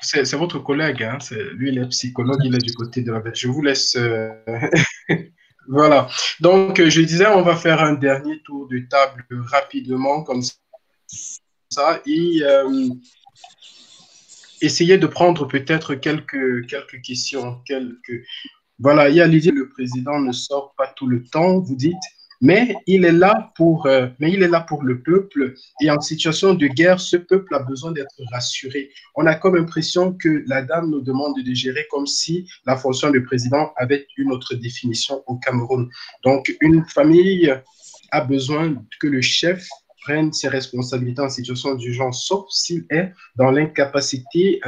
c'est votre collègue, hein? Lui, il est psychologue, il est du côté de la Belgique. Je vous laisse. Voilà. Donc, je disais, on va faire un dernier tour de table rapidement, comme ça, et essayer de prendre peut-être quelques questions. Voilà, il y a l'idée, le président ne sort pas tout le temps, vous dites. Mais il est là pour le peuple, et en situation de guerre, ce peuple a besoin d'être rassuré. On a comme impression que la dame nous demande de gérer comme si la fonction de président avait une autre définition au Cameroun. Donc, une famille a besoin que le chef prenne ses responsabilités en situation d'urgence, sauf s'il est dans l'incapacité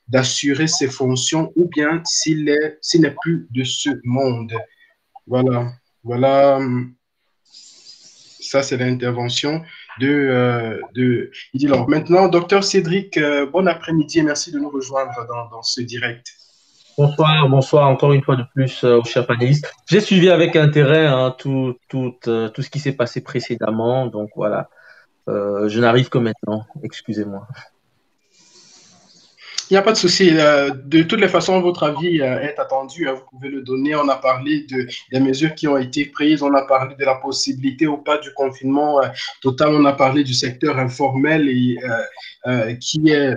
d'assurer ses fonctions ou bien s'il n'est plus de ce monde. Voilà. Ça, c'est l'intervention de Idilor. Maintenant, docteur Cédric, bon après-midi et merci de nous rejoindre dans ce direct. Bonsoir encore une fois de plus aux chers panélistes. J'ai suivi avec intérêt tout ce qui s'est passé précédemment, donc voilà. Je n'arrive que maintenant, excusez-moi. Il n'y a pas de souci. De toutes les façons, votre avis est attendu. Vous pouvez le donner. On a parlé des mesures qui ont été prises. On a parlé de la possibilité ou pas du confinement total. On a parlé du secteur informel et qui est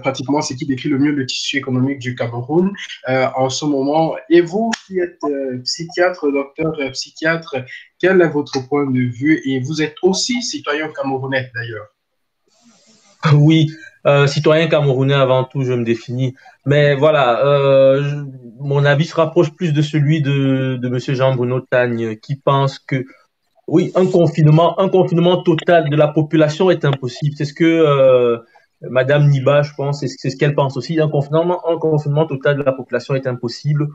pratiquement ce qui décrit le mieux le tissu économique du Cameroun en ce moment. Et vous qui êtes psychiatre, docteur psychiatre, quel est votre point de vue? Et vous êtes aussi citoyen camerounais d'ailleurs. Oui. Citoyen camerounais avant tout, je me définis. Mais voilà, mon avis se rapproche plus de celui de M. Jean-Bruno Tagne, qui pense que, oui, un confinement total de la population est impossible. C'est ce que Madame Niba, je pense, c'est ce qu'elle pense aussi. Un confinement total de la population est impossible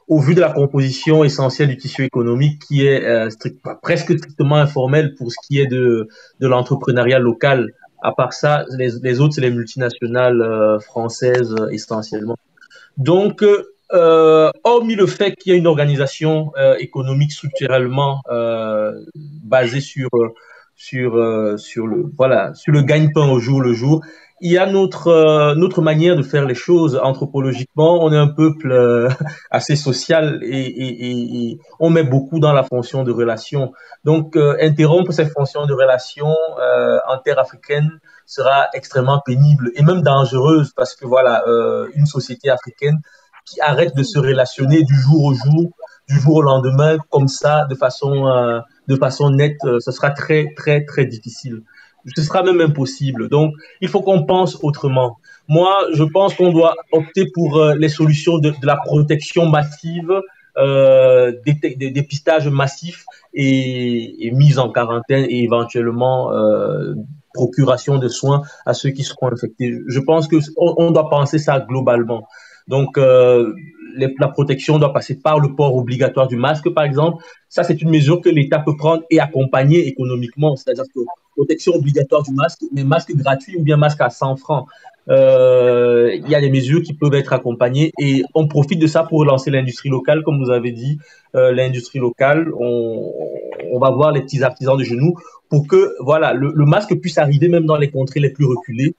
au vu de la composition essentielle du tissu économique qui est presque strictement informel pour ce qui est de l'entrepreneuriat local. À part ça, les autres, c'est les multinationales françaises essentiellement. Donc, hormis le fait qu'il y a une organisation économique structurellement basée sur le gagne-pain au jour le jour, il y a notre manière de faire les choses. Anthropologiquement, on est un peuple assez social et on met beaucoup dans la fonction de relation. Donc, interrompre cette fonction de relation en terre africaine sera extrêmement pénible et même dangereuse parce que voilà, une société africaine qui arrête de se relationner du jour au jour, du jour au lendemain, comme ça, de façon nette, ce sera très, très, très difficile. Ce sera même impossible. Donc, il faut qu'on pense autrement. Moi, je pense qu'on doit opter pour les solutions de la protection massive, des dépistages massifs et mise en quarantaine et éventuellement procuration de soins à ceux qui seront infectés. Je pense qu'on doit penser ça globalement. Donc, la protection doit passer par le port obligatoire du masque, par exemple. Ça, c'est une mesure que l'État peut prendre et accompagner économiquement. C'est-à-dire que protection obligatoire du masque, mais masque gratuit ou bien masque à 100 francs. Il y a des mesures qui peuvent être accompagnées et on profite de ça pour relancer l'industrie locale, comme vous avez dit. L'industrie locale, on va voir les petits artisans de genoux pour que voilà, le masque puisse arriver même dans les contrées les plus reculées.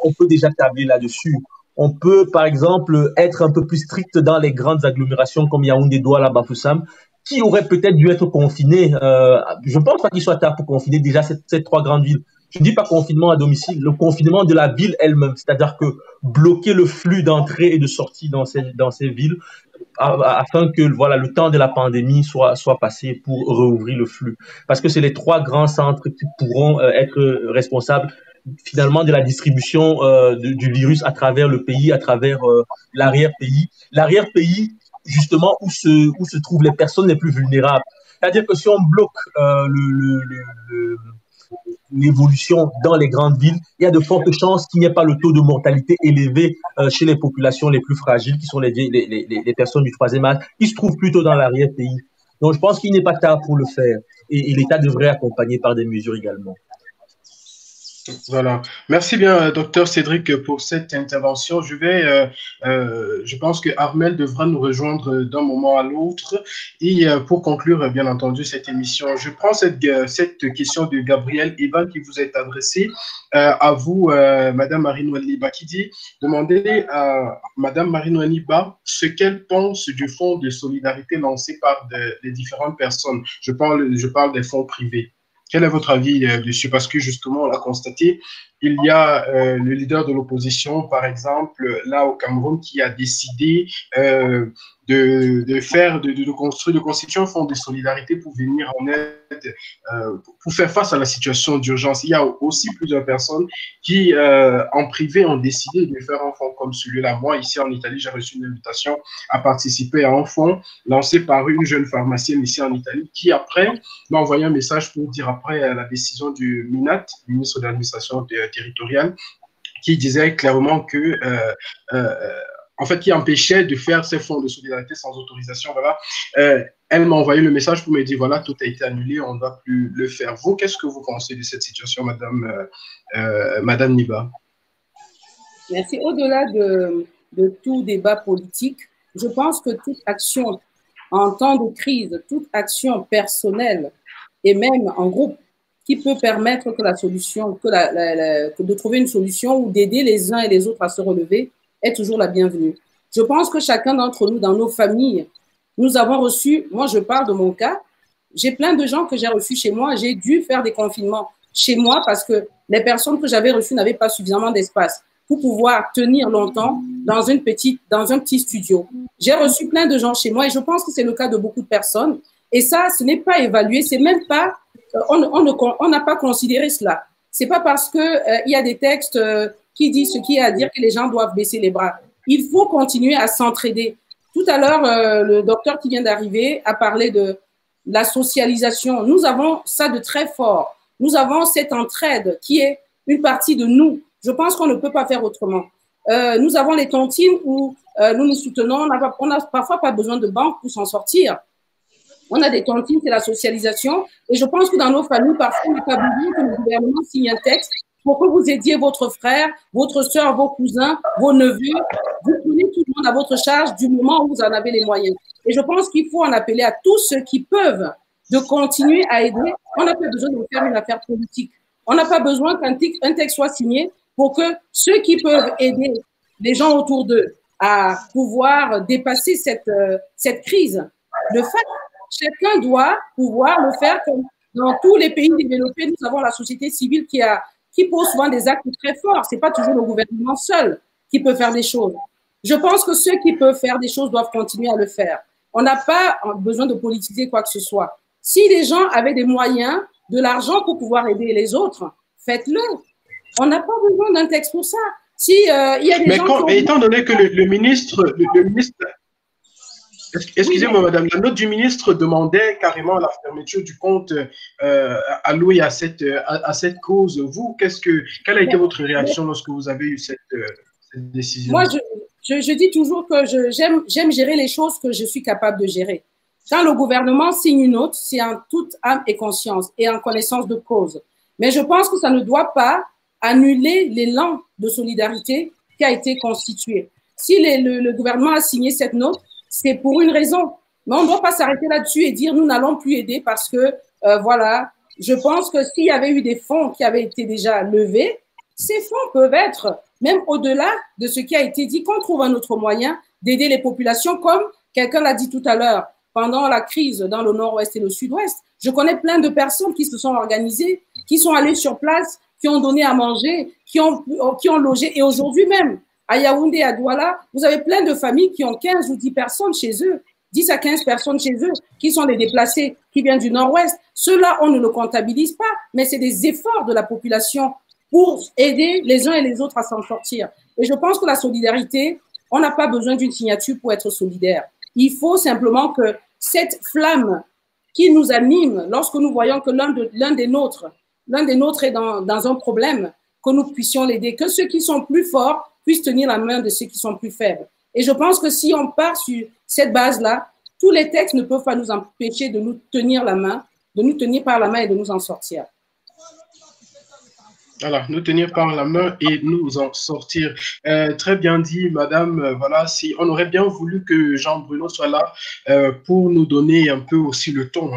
On peut déjà tabler là-dessus. On peut, par exemple, être un peu plus strict dans les grandes agglomérations comme Yaoundé, Douala, Bafoussam, qui auraient peut-être dû être confinés. Je ne pense pas qu'il soit tard pour confiner déjà ces trois grandes villes. Je ne dis pas confinement à domicile, le confinement de la ville elle-même, c'est-à-dire que bloquer le flux d'entrée et de sortie dans ces villes afin que voilà, le temps de la pandémie soit passé pour rouvrir le flux. Parce que c'est les trois grands centres qui pourront être responsables finalement de la distribution du virus à travers le pays, à travers l'arrière-pays. L'arrière-pays, justement, où se trouvent les personnes les plus vulnérables. C'est-à-dire que si on bloque l'évolution dans les grandes villes, il y a de fortes chances qu'il n'y ait pas le taux de mortalité élevé chez les populations les plus fragiles, qui sont les personnes du troisième âge, qui se trouvent plutôt dans l'arrière-pays. Donc, je pense qu'il n'est pas tard pour le faire. Et l'État devrait accompagner par des mesures également. Voilà. Merci bien, docteur Cédric, pour cette intervention. Je pense que Armel devra nous rejoindre d'un moment à l'autre. Et pour conclure, bien entendu, cette émission, je prends cette question de Gabriel Ivan qui vous est adressée à vous, Madame Marie-Noëlle Liba, qui dit demander à Madame Marie-Noëlle Liba ce qu'elle pense du fonds de solidarité lancé par les différentes personnes. Je parle des fonds privés. Quel est votre avis dessus? Parce que justement, on l'a constaté, il y a le leader de l'opposition, par exemple, là au Cameroun, qui a décidé de constituer un fonds de solidarité pour venir en aide, pour faire face à la situation d'urgence. Il y a aussi plusieurs personnes qui, en privé, ont décidé de faire un fonds comme celui-là. Moi, ici en Italie, j'ai reçu une invitation à participer à un fonds lancé par une jeune pharmacienne ici en Italie qui, après, m'a envoyé un message pour dire après la décision du MINAT, ministre de l'administration territoriale, qui disait clairement que en fait, qui empêchait de faire ces fonds de solidarité sans autorisation. Voilà. Elle m'a envoyé le message pour me dire, voilà, tout a été annulé, on ne va plus le faire. Vous, qu'est-ce que vous pensez de cette situation, Madame Niba? Merci. Au-delà de tout débat politique, je pense que toute action en temps de crise, toute action personnelle et même en groupe qui peut permettre que la solution, de trouver une solution ou d'aider les uns et les autres à se relever, est toujours la bienvenue. Je pense que chacun d'entre nous, dans nos familles, nous avons reçu, moi je parle de mon cas, j'ai plein de gens que j'ai reçus chez moi, j'ai dû faire des confinements chez moi parce que les personnes que j'avais reçues n'avaient pas suffisamment d'espace pour pouvoir tenir longtemps dans un petit studio. J'ai reçu plein de gens chez moi et je pense que c'est le cas de beaucoup de personnes. Et ça, ce n'est pas évalué, c'est même pas, on n'a pas considéré cela. C'est pas parce que il y a des textes qui disent ce qui est à dire que les gens doivent baisser les bras. Il faut continuer à s'entraider. Tout à l'heure, le docteur qui vient d'arriver a parlé de la socialisation. Nous avons ça de très fort. Nous avons cette entraide qui est une partie de nous. Je pense qu'on ne peut pas faire autrement. Nous avons les tontines où nous nous soutenons. On n'a parfois pas besoin de banque pour s'en sortir. On a des tontines, c'est la socialisation. Et je pense que dans nos familles, parfois, on n'a pas besoin que le gouvernement signe un texte pour que vous aidiez votre frère, votre soeur, vos cousins, vos neveux. Vous prenez tout le monde à votre charge du moment où vous en avez les moyens. Et je pense qu'il faut en appeler à tous ceux qui peuvent de continuer à aider. On n'a pas besoin de faire une affaire politique. On n'a pas besoin qu'un texte soit signé pour que ceux qui peuvent aider les gens autour d'eux à pouvoir dépasser cette crise le fassent. Chacun doit pouvoir le faire comme dans tous les pays développés. Nous avons la société civile qui pose souvent des actes très forts. C'est pas toujours le gouvernement seul qui peut faire des choses. Je pense que ceux qui peuvent faire des choses doivent continuer à le faire. On n'a pas besoon de politiser quoi que ce soit. Si les gens avaient des moyens, de l'argent pour pouvoir aider les autres, faites-le. On n'a pas besoin d'un texte pour ça. Si il y a des gens étant donné que le ministre excusez-moi, madame, la note du ministre demandait carrément la fermeture du compte alloué à cette cause. Vous, quelle a été votre réaction lorsque vous avez eu cette décision? Moi, je dis toujours que j'aime gérer les choses que je suis capable de gérer. Quand le gouvernement signe une note, c'est en toute âme et conscience et en connaissance de cause. Mais je pense que ça ne doit pas annuler l'élan de solidarité qui a été constitué. Si le gouvernement a signé cette note, c'est pour une raison. Mais on ne doit pas s'arrêter là-dessus et dire nous n'allons plus aider parce que, voilà, je pense que s'il y avait eu des fonds qui avaient été déjà levés, ces fonds peuvent être, même au-delà de ce qui a été dit, qu'on trouve un autre moyen d'aider les populations, comme quelqu'un l'a dit tout à l'heure, pendant la crise dans le nord-ouest et le sud-ouest. Je connais plein de personnes qui se sont organisées, qui sont allées sur place, qui ont donné à manger, qui ont logé. Et aujourd'hui même, à Yaoundé, à Douala, vous avez plein de familles qui ont 15 ou 10 personnes chez eux, 10 à 15 personnes chez eux, qui sont des déplacés, qui viennent du nord-ouest. Ceux-là, on ne le comptabilise pas, mais c'est des efforts de la population pour aider les uns et les autres à s'en sortir. Et je pense que la solidarité, on n'a pas besoin d'une signature pour être solidaire. Il faut simplement que cette flamme qui nous anime lorsque nous voyons que l'un des nôtres est dans un problème, que nous puissions l'aider, que ceux qui sont plus forts puissent tenir la main de ceux qui sont plus faibles. Et je pense que si on part sur cette base-là, tous les textes ne peuvent pas nous empêcher de nous tenir la main, de nous tenir par la main et de nous en sortir. Voilà, nous tenir par la main et nous en sortir. Très bien dit, madame. Voilà, si on aurait bien voulu que Jean-Bruno soit là pour nous donner un peu aussi le ton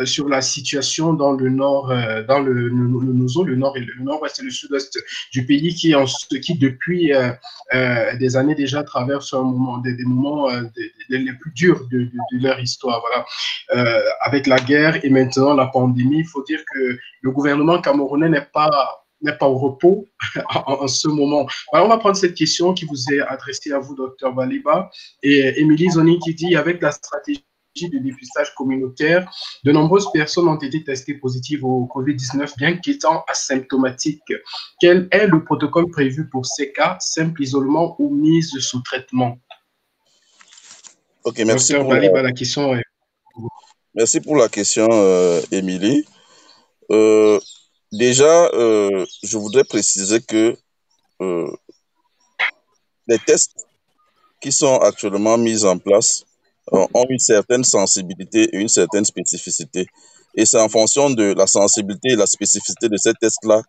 sur la situation dans le nord, dans le nord et le nord-ouest et le sud-ouest du pays qui depuis des années déjà traverse des moments les plus durs de leur histoire. Voilà, avec la guerre et maintenant la pandémie, il faut dire que le gouvernement camerounais n'est pas au repos en ce moment. Alors, on va prendre cette question qui vous est adressée à vous, Dr Baliba, et Émilie Zoni qui dit, avec la stratégie de dépistage communautaire, de nombreuses personnes ont été testées positives au Covid-19, bien qu'étant asymptomatiques. Quel est le protocole prévu pour ces cas, simple isolement ou mise sous traitement? Ok, merci. Dr Baliba, la question est... Merci pour la question, Émilie. Déjà, je voudrais préciser que les tests qui sont actuellement mis en place ont une certaine sensibilité et une certaine spécificité. Et c'est en fonction de la sensibilité et la spécificité de ces tests-là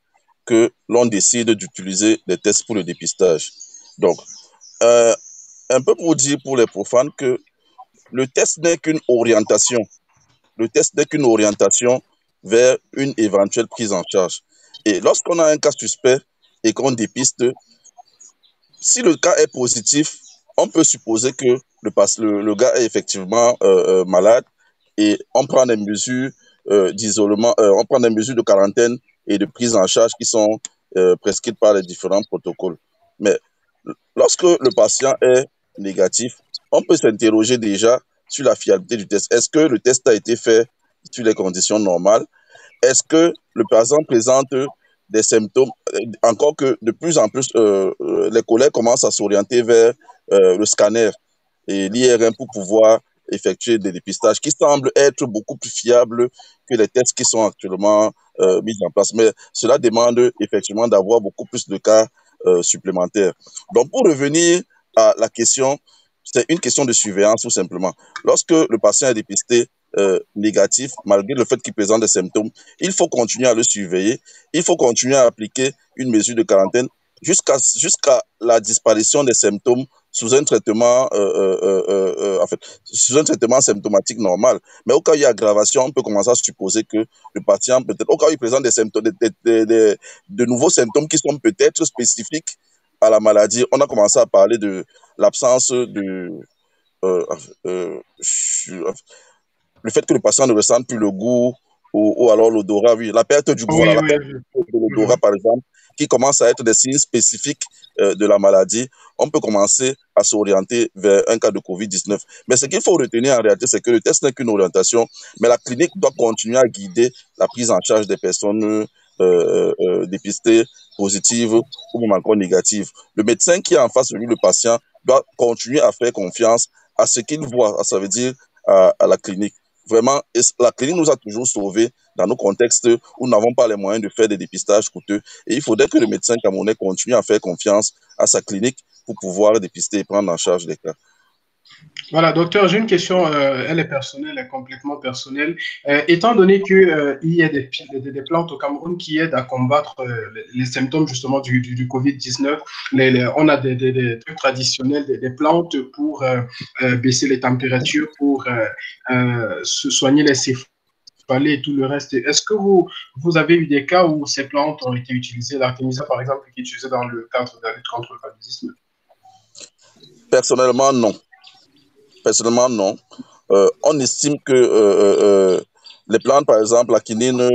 que l'on décide d'utiliser les tests pour le dépistage. Donc, un peu pour dire pour les profanes que le test n'est qu'une orientation. Le test n'est qu'une orientation vers une éventuelle prise en charge. Et lorsqu'on a un cas suspect et qu'on dépiste, si le cas est positif, on peut supposer que le gars est effectivement malade et on prend des mesures d'isolement, on prend des mesures de quarantaine et de prise en charge qui sont prescrites par les différents protocoles. Mais lorsque le patient est négatif, on peut s'interroger déjà sur la fiabilité du test. Est-ce que le test a été fait sur les conditions normales? Est-ce que le patient présente des symptômes, encore que de plus en plus, les collègues commencent à s'orienter vers le scanner et l'IRM pour pouvoir effectuer des dépistages qui semblent être beaucoup plus fiables que les tests qui sont actuellement mis en place. Mais cela demande effectivement d'avoir beaucoup plus de cas supplémentaires. Donc, pour revenir à la question, c'est une question de surveillance tout simplement. Lorsque le patient est dépisté négatif, malgré le fait qu'il présente des symptômes, il faut continuer à le surveiller, il faut continuer à appliquer une mesure de quarantaine jusqu'à la disparition des symptômes sous un traitement sous un traitement symptomatique normal. Mais au cas où il y a aggravation, on peut commencer à supposer que le patient, peut-être, au cas où il présente des symptômes, de nouveaux symptômes qui sont peut-être spécifiques à la maladie, on a commencé à parler de l'absence de le fait que le patient ne ressente plus le goût ou alors l'odorat, oui, la perte du goût, voilà, la perte de l'odorat par exemple, qui commence à être des signes spécifiques de la maladie, on peut commencer à s'orienter vers un cas de Covid-19. Mais ce qu'il faut retenir en réalité, c'est que le test n'est qu'une orientation, mais la clinique doit continuer à guider la prise en charge des personnes dépistées, positives ou même encore négatives. Le médecin qui est en face de lui, le patient, doit continuer à faire confiance à ce qu'il voit, ça veut dire à la clinique. Vraiment, la clinique nous a toujours sauvés dans nos contextes où nous n'avons pas les moyens de faire des dépistages coûteux. Et il faudrait que le médecin camerounais continue à faire confiance à sa clinique pour pouvoir dépister et prendre en charge les cas. Voilà, docteur, j'ai une question, elle est personnelle, elle est complètement personnelle. Étant donné qu'il y a des plantes au Cameroun qui aident à combattre les symptômes justement du Covid-19, on a des trucs traditionnels, des plantes pour baisser les températures, pour se soigner les céphalées et tout le reste. Est-ce que vous avez eu des cas où ces plantes ont été utilisées, l'artémisia par exemple, qui est utilisée dans le cadre de la lutte contre le paludisme? Personnellement, non. Personnellement, non. On estime que les plantes, par exemple, la quinine,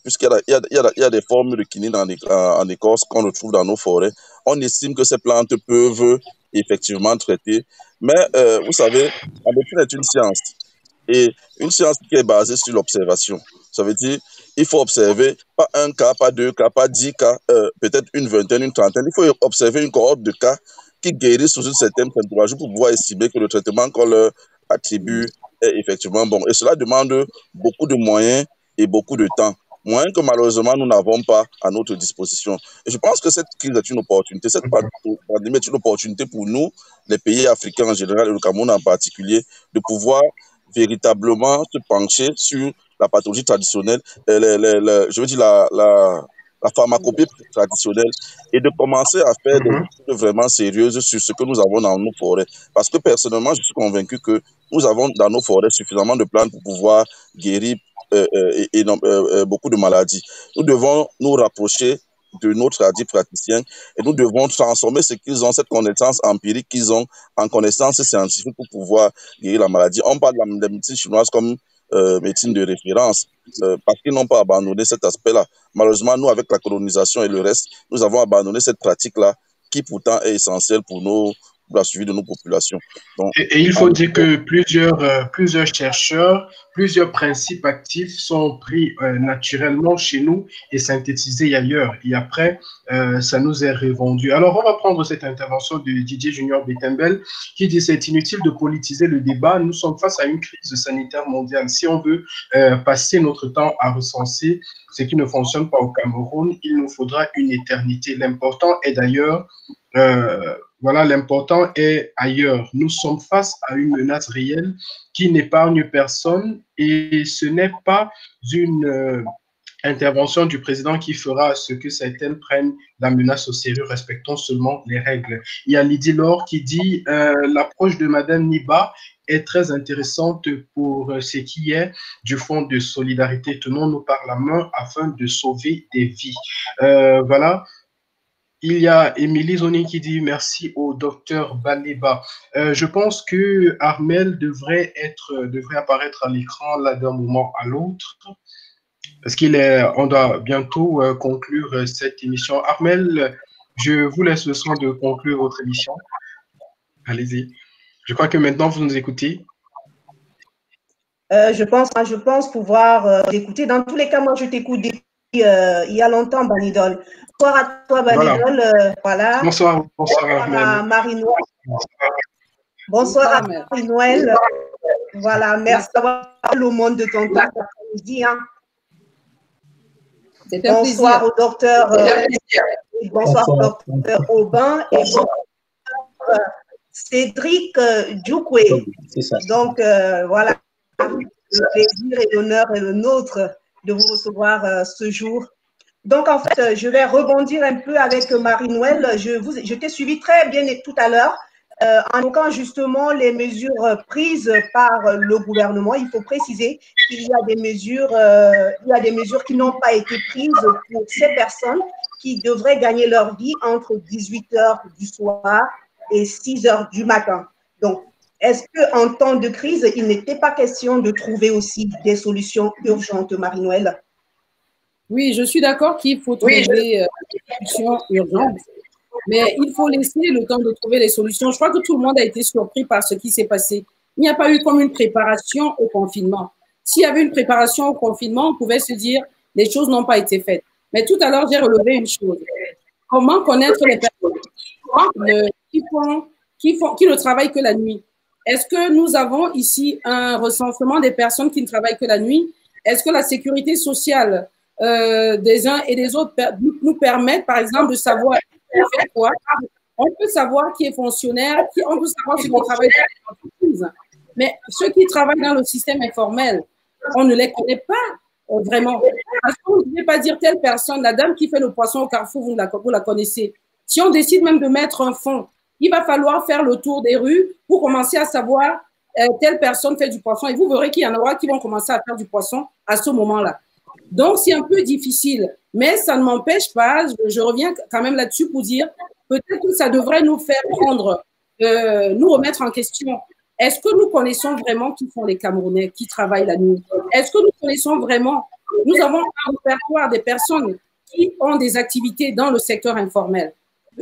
puisqu'il y a des formes de quinine en Écosse qu'on retrouve dans nos forêts, on estime que ces plantes peuvent effectivement traiter. Mais vous savez, la médecine est une science. Et une science qui est basée sur l'observation. Ça veut dire, il faut observer pas un cas, pas deux cas, pas 10 cas, peut-être une vingtaine, une trentaine. Il faut observer une cohorte de cas qui guérissent sous une certaine température pour pouvoir estimer que le traitement qu'on leur attribue est effectivement bon. Et cela demande beaucoup de moyens et beaucoup de temps. Moyens que malheureusement nous n'avons pas à notre disposition. Et je pense que cette crise est une opportunité. Cette pandémie est une opportunité pour nous, les pays africains en général et le Cameroun en particulier, de pouvoir véritablement se pencher sur la pathologie traditionnelle, je veux dire la pharmacopée traditionnelle, et de commencer à faire des études vraiment sérieuses sur ce que nous avons dans nos forêts. Parce que personnellement, je suis convaincu que nous avons dans nos forêts suffisamment de plantes pour pouvoir guérir beaucoup de maladies. Nous devons nous rapprocher de nos praticiens et nous devons transformer ce qu'ils ont, cette connaissance empirique qu'ils ont, en connaissance scientifique pour pouvoir guérir la maladie. On parle de la médecine chinoise comme médecine de référence parce qu'ils n'ont pas abandonné cet aspect-là. Malheureusement, nous, avec la colonisation et le reste, nous avons abandonné cette pratique-là qui pourtant est essentielle pour la suivi de nos populations. Donc, et il faut dire que plusieurs chercheurs, plusieurs principes actifs sont pris naturellement chez nous et synthétisés ailleurs. Et après, ça nous est revendu. Alors, on va prendre cette intervention de Didier Junior Betembel qui dit « C'est inutile de politiser le débat. Nous sommes face à une crise sanitaire mondiale. Si on veut passer notre temps à recenser ce qui ne fonctionne pas au Cameroun, il nous faudra une éternité. L'important est d'ailleurs... voilà, l'important est ailleurs. Nous sommes face à une menace réelle qui n'épargne personne et ce n'est pas une intervention du président qui fera ce que certaines prennent la menace au sérieux. Respectons seulement les règles. Il y a Lydie Laure qui dit l'approche de Madame Niba est très intéressante pour ce qui est du fonds de solidarité. Tenons-nous par la main afin de sauver des vies. Voilà. Il y a Émilie Zoni qui dit merci au docteur Baleba. Je pense que Armel devrait apparaître à l'écran là d'un moment à l'autre parce on doit bientôt conclure cette émission. Armel, je vous laisse le soin de conclure votre émission. Allez-y. Je crois que maintenant vous nous écoutez. Je pense pouvoir l'écouter. Dans tous les cas, moi je t'écoute depuis il y a longtemps, Banidol. Bonsoir à toi, Banidol. Voilà. Bonsoir à Marie-Noël. Bonsoir à Marie-Noël. Voilà, merci d'avoir le monde de ton temps cet après-midi. Hein. Bonsoir au docteur. Bonsoir au docteur Aubin et bonsoir Cédric Djoukoué. Donc, voilà, le plaisir et l'honneur est le nôtre de vous recevoir ce jour. Donc, en fait, je vais rebondir un peu avec Marie-Noël. Je t'ai suivi très bien tout à l'heure en évoquant justement les mesures prises par le gouvernement. Il faut préciser qu'il y a des mesures qui n'ont pas été prises pour ces personnes qui devraient gagner leur vie entre 18 h du soir et 6 h du matin. Donc, est-ce qu'en temps de crise, il n'était pas question de trouver aussi des solutions urgentes, Marie-Noël? Oui, je suis d'accord qu'il faut trouver des solutions urgentes, mais il faut laisser le temps de trouver les solutions. Je crois que tout le monde a été surpris par ce qui s'est passé. Il n'y a pas eu comme une préparation au confinement. S'il y avait une préparation au confinement, on pouvait se dire les choses n'ont pas été faites. Mais tout à l'heure, j'ai relevé une chose. Comment connaître les personnes qui ne travaillent que la nuit? Est-ce que nous avons ici un recensement des personnes qui ne travaillent que la nuit? Est-ce que la sécurité sociale des uns et des autres nous permettent, par exemple, de savoir qui fait quoi? On peut savoir qui est fonctionnaire, on peut savoir ceux qui travaillent dans l'entreprise. Mais ceux qui travaillent dans le système informel, on ne les connaît pas vraiment. Parce qu'on ne pouvait pas dire telle personne, la dame qui fait le poisson au carrefour, vous la connaissez. Si on décide même de mettre un fonds, il va falloir faire le tour des rues pour commencer à savoir telle personne fait du poisson. Et vous verrez qu'il y en aura qui vont commencer à faire du poisson à ce moment-là. Donc, c'est un peu difficile. Mais ça ne m'empêche pas, je reviens quand même là-dessus pour dire peut-être que ça devrait nous faire nous remettre en question. Est-ce que nous connaissons vraiment qui sont les Camerounais qui travaillent la nuit? Est-ce que nous connaissons vraiment? Nous avons un répertoire des personnes qui ont des activités dans le secteur informel.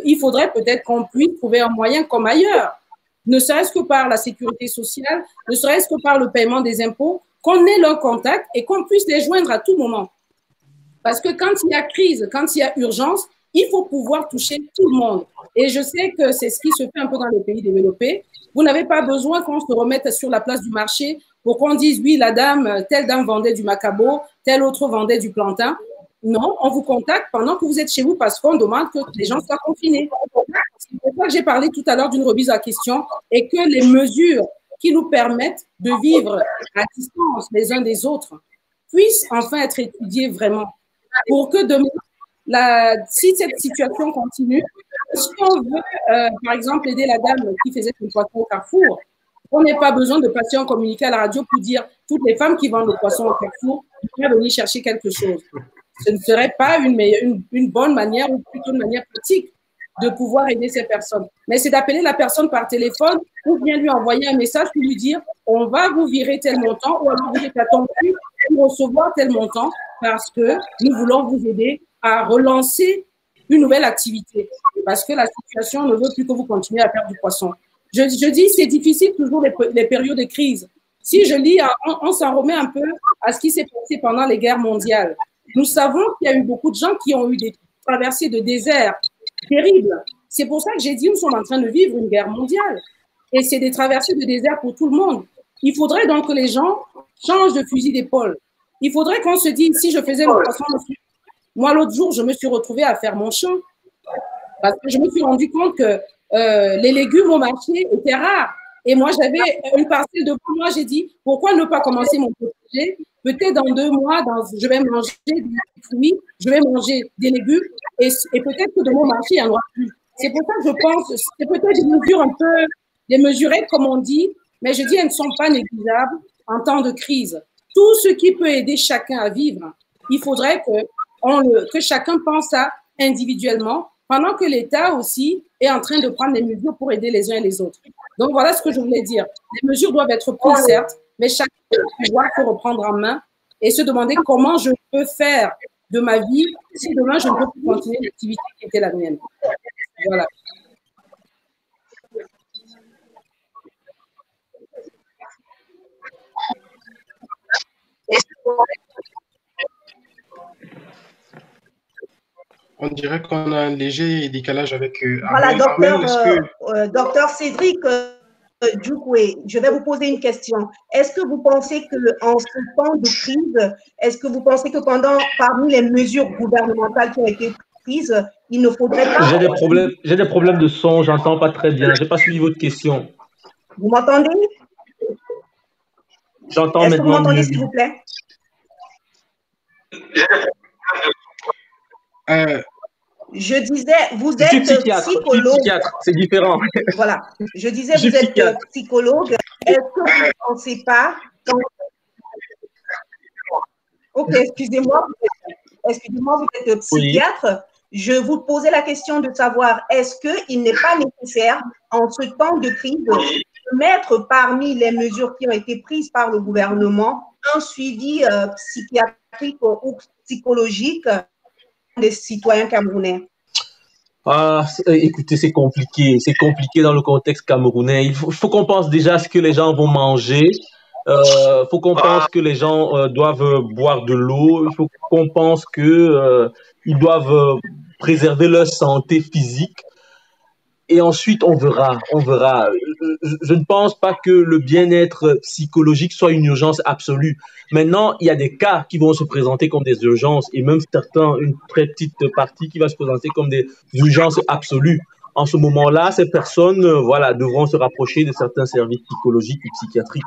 Il faudrait peut-être qu'on puisse trouver un moyen comme ailleurs, ne serait-ce que par la sécurité sociale, ne serait-ce que par le paiement des impôts, qu'on ait leur contact et qu'on puisse les joindre à tout moment. Parce que quand il y a crise, quand il y a urgence, il faut pouvoir toucher tout le monde. Et je sais que c'est ce qui se fait un peu dans les pays développés. Vous n'avez pas besoin qu'on se remette sur la place du marché pour qu'on dise, oui, telle dame vendait du macabo, telle autre vendait du plantain. Non, on vous contacte pendant que vous êtes chez vous parce qu'on demande que les gens soient confinés. C'est pour ça que j'ai parlé tout à l'heure d'une remise à question et que les mesures qui nous permettent de vivre à distance les uns des autres puissent enfin être étudiées vraiment pour que demain, si cette situation continue, si on veut, par exemple, aider la dame qui faisait son poisson au Carrefour, on n'a pas besoin de passer en communiqué à la radio pour dire toutes les femmes qui vendent le poisson au Carrefour devraient venir chercher quelque chose. Ce ne serait pas une bonne manière ou plutôt une manière pratique de pouvoir aider ces personnes. Mais c'est d'appeler la personne par téléphone ou bien lui envoyer un message pour lui dire on va vous virer tel montant ou alors vous êtes attendu pour recevoir tel montant parce que nous voulons vous aider à relancer une nouvelle activité parce que la situation ne veut plus que vous continuiez à faire du poisson. Je dis c'est difficile toujours les périodes de crise. Si je lis, on s'en remet un peu à ce qui s'est passé pendant les guerres mondiales. Nous savons qu'il y a eu beaucoup de gens qui ont eu des traversées de désert terribles. C'est pour ça que j'ai dit nous sommes en train de vivre une guerre mondiale. Et c'est des traversées de désert pour tout le monde. Il faudrait donc que les gens changent de fusil d'épaule. Il faudrait qu'on se dise, si je faisais le poisson, moi l'autre jour, je me suis retrouvée à faire mon champ parce que je me suis rendu compte que les légumes au marché étaient rares. Et moi, j'avais une parcelle de moi, j'ai dit, pourquoi ne pas commencer mon potager? Peut-être dans 2 mois, je vais manger des fruits, je vais manger des légumes, et peut-être que de mon marché, il n'y en aura plus. C'est pour ça que je pense, c'est peut-être des mesures un peu, des mesurettes, comme on dit, mais je dis, elles ne sont pas négligeables en temps de crise. Tout ce qui peut aider chacun à vivre, il faudrait que chacun pense à individuellement, pendant que l'État aussi est en train de prendre des mesures pour aider les uns et les autres. Donc, voilà ce que je voulais dire. Les mesures doivent être prises, certes, mais chacun doit pouvoir se reprendre en main et se demander comment je peux faire de ma vie si demain je ne peux plus continuer l'activité qui était la mienne. Voilà. On dirait qu'on a un léger décalage avec Voilà, Armel. docteur Cédric Djoukoué, je vais vous poser une question. Est-ce que vous pensez qu'en ce temps de crise, est-ce que vous pensez que parmi les mesures gouvernementales qui ont été prises, il ne faudrait pas… J'ai des problèmes de son, j'entends pas très bien. J'ai pas suivi votre question. Vous m'entendez? J'entends maintenant. Est-ce que vous m'entendez, s'il vous plaît? Je disais, vous êtes psychologue. C'est différent. Voilà. Je disais, vous êtes psychologue. Est-ce que vous ne pensez pas… Ok, excusez-moi, vous êtes psychiatre. Oui. Je vous posais la question de savoir, est-ce qu'il n'est pas nécessaire, en ce temps de crise, de mettre parmi les mesures qui ont été prises par le gouvernement un suivi psychiatrique ou psychologique des citoyens camerounais? Écoutez, c'est compliqué dans le contexte camerounais. Il faut qu'on pense déjà à ce que les gens vont manger. Faut qu'on pense que les gens doivent boire de l'eau. Il faut qu'on pense que ils doivent préserver leur santé physique. Et ensuite, on verra. Je ne pense pas que le bien-être psychologique soit une urgence absolue. Maintenant, il y a des cas qui vont se présenter comme des urgences et même une très petite partie qui va se présenter comme des urgences absolues. En ce moment-là, ces personnes, devront se rapprocher de certains services psychologiques ou psychiatriques.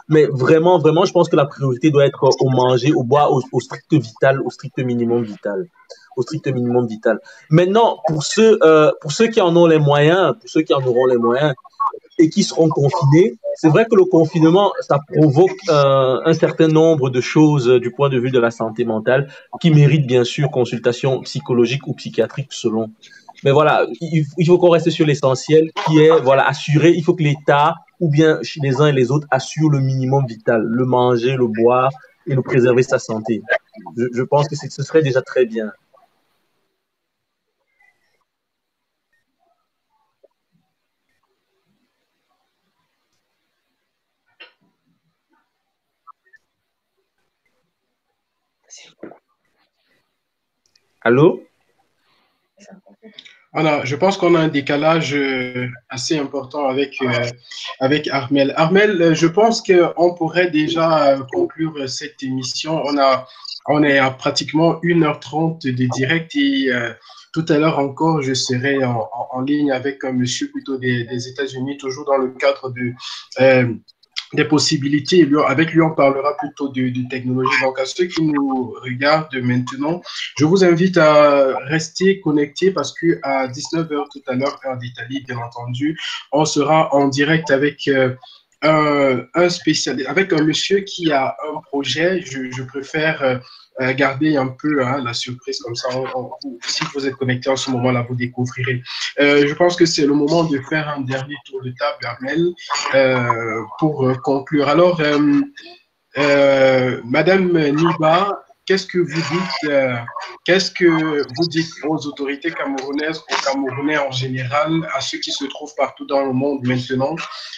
Mais vraiment, je pense que la priorité doit être au manger, au boire, au strict vital, au strict minimum vital. Maintenant, pour ceux qui en ont les moyens, et qui seront confinés, c'est vrai que le confinement, ça provoque un certain nombre de choses du point de vue de la santé mentale qui méritent bien sûr consultation psychologique ou psychiatrique selon. Mais voilà, il faut qu'on reste sur l'essentiel qui est assurer, il faut que l'État ou bien les uns et les autres assurent le minimum vital, le manger, le boire et le préserver sa santé. Je pense que ce serait déjà très bien. Allô? Voilà, je pense qu'on a un décalage assez important avec Armel. Armel, je pense qu'on pourrait déjà conclure cette émission. On est à pratiquement 1h30 de direct et tout à l'heure encore, je serai en ligne avec un monsieur plutôt des États-Unis, toujours dans le cadre des possibilités. Avec lui, on parlera plutôt de technologie. Donc, à ceux qui nous regardent maintenant, je vous invite à rester connectés parce qu'à 19h tout à l'heure, heure d'Italie, bien entendu, on sera en direct avec un spécialiste, avec un monsieur qui a un projet. Je préfère garder un peu la surprise comme ça. Si vous êtes connecté en ce moment-là, vous découvrirez. Je pense que c'est le moment de faire un dernier tour de table, Armel, pour conclure. Alors, Madame Niba, qu'est-ce que vous dites aux autorités camerounaises, aux Camerounais en général, à ceux qui se trouvent partout dans le monde maintenant,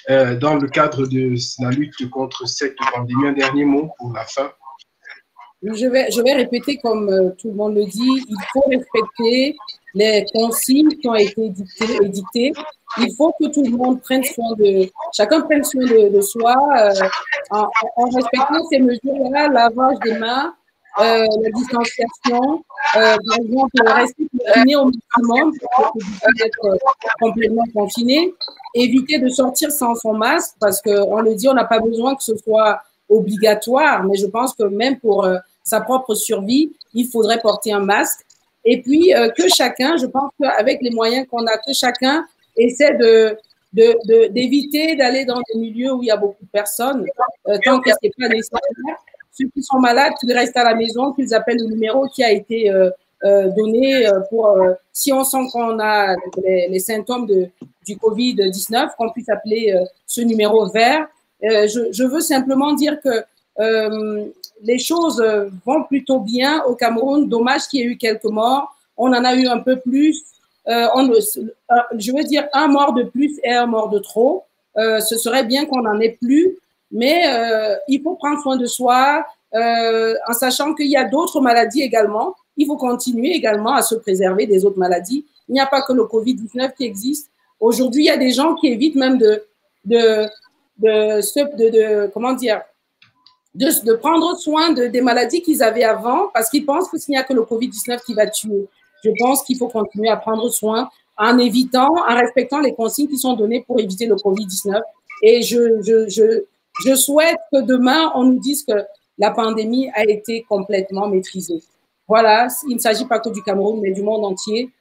dans le cadre de la lutte contre cette pandémie? Un dernier mot pour la fin. Je vais répéter comme tout le monde le dit, il faut respecter les consignes qui ont été édictées. Il faut que tout le monde chacun prenne soin de soi en respectant ces mesures-là, lavage des mains, la distanciation, par exemple, rester confiné au maximum pour être complètement confiné, éviter de sortir sans son masque parce qu'on le dit, on n'a pas besoin que ce soit obligatoire, mais je pense que même pour sa propre survie, il faudrait porter un masque. Et puis, que chacun, je pense qu'avec les moyens qu'on a, que chacun essaie d'éviter d'aller dans des milieux où il y a beaucoup de personnes, tant que ce n'est pas nécessaire. Ceux qui sont malades, qu'ils restent à la maison, qu'ils appellent le numéro qui a été donné pour, si on sent qu'on a les symptômes du Covid-19, qu'on puisse appeler ce numéro vert. Je veux simplement dire que les choses vont plutôt bien au Cameroun. Dommage qu'il y ait eu quelques morts. On en a eu un peu plus. Je veux dire, un mort de plus et un mort de trop. Ce serait bien qu'on n'en ait plus. Mais il faut prendre soin de soi en sachant qu'il y a d'autres maladies également. Il faut continuer également à se préserver des autres maladies. Il n'y a pas que le Covid-19 qui existe. Aujourd'hui, il y a des gens qui évitent même de prendre soin des maladies qu'ils avaient avant parce qu'ils pensent que s'il n'y a que le Covid-19 qui va tuer. Je pense qu'il faut continuer à prendre soin en respectant les consignes qui sont données pour éviter le Covid-19. Et je souhaite que demain, on nous dise que la pandémie a été complètement maîtrisée. Voilà, il ne s'agit pas que du Cameroun, mais du monde entier.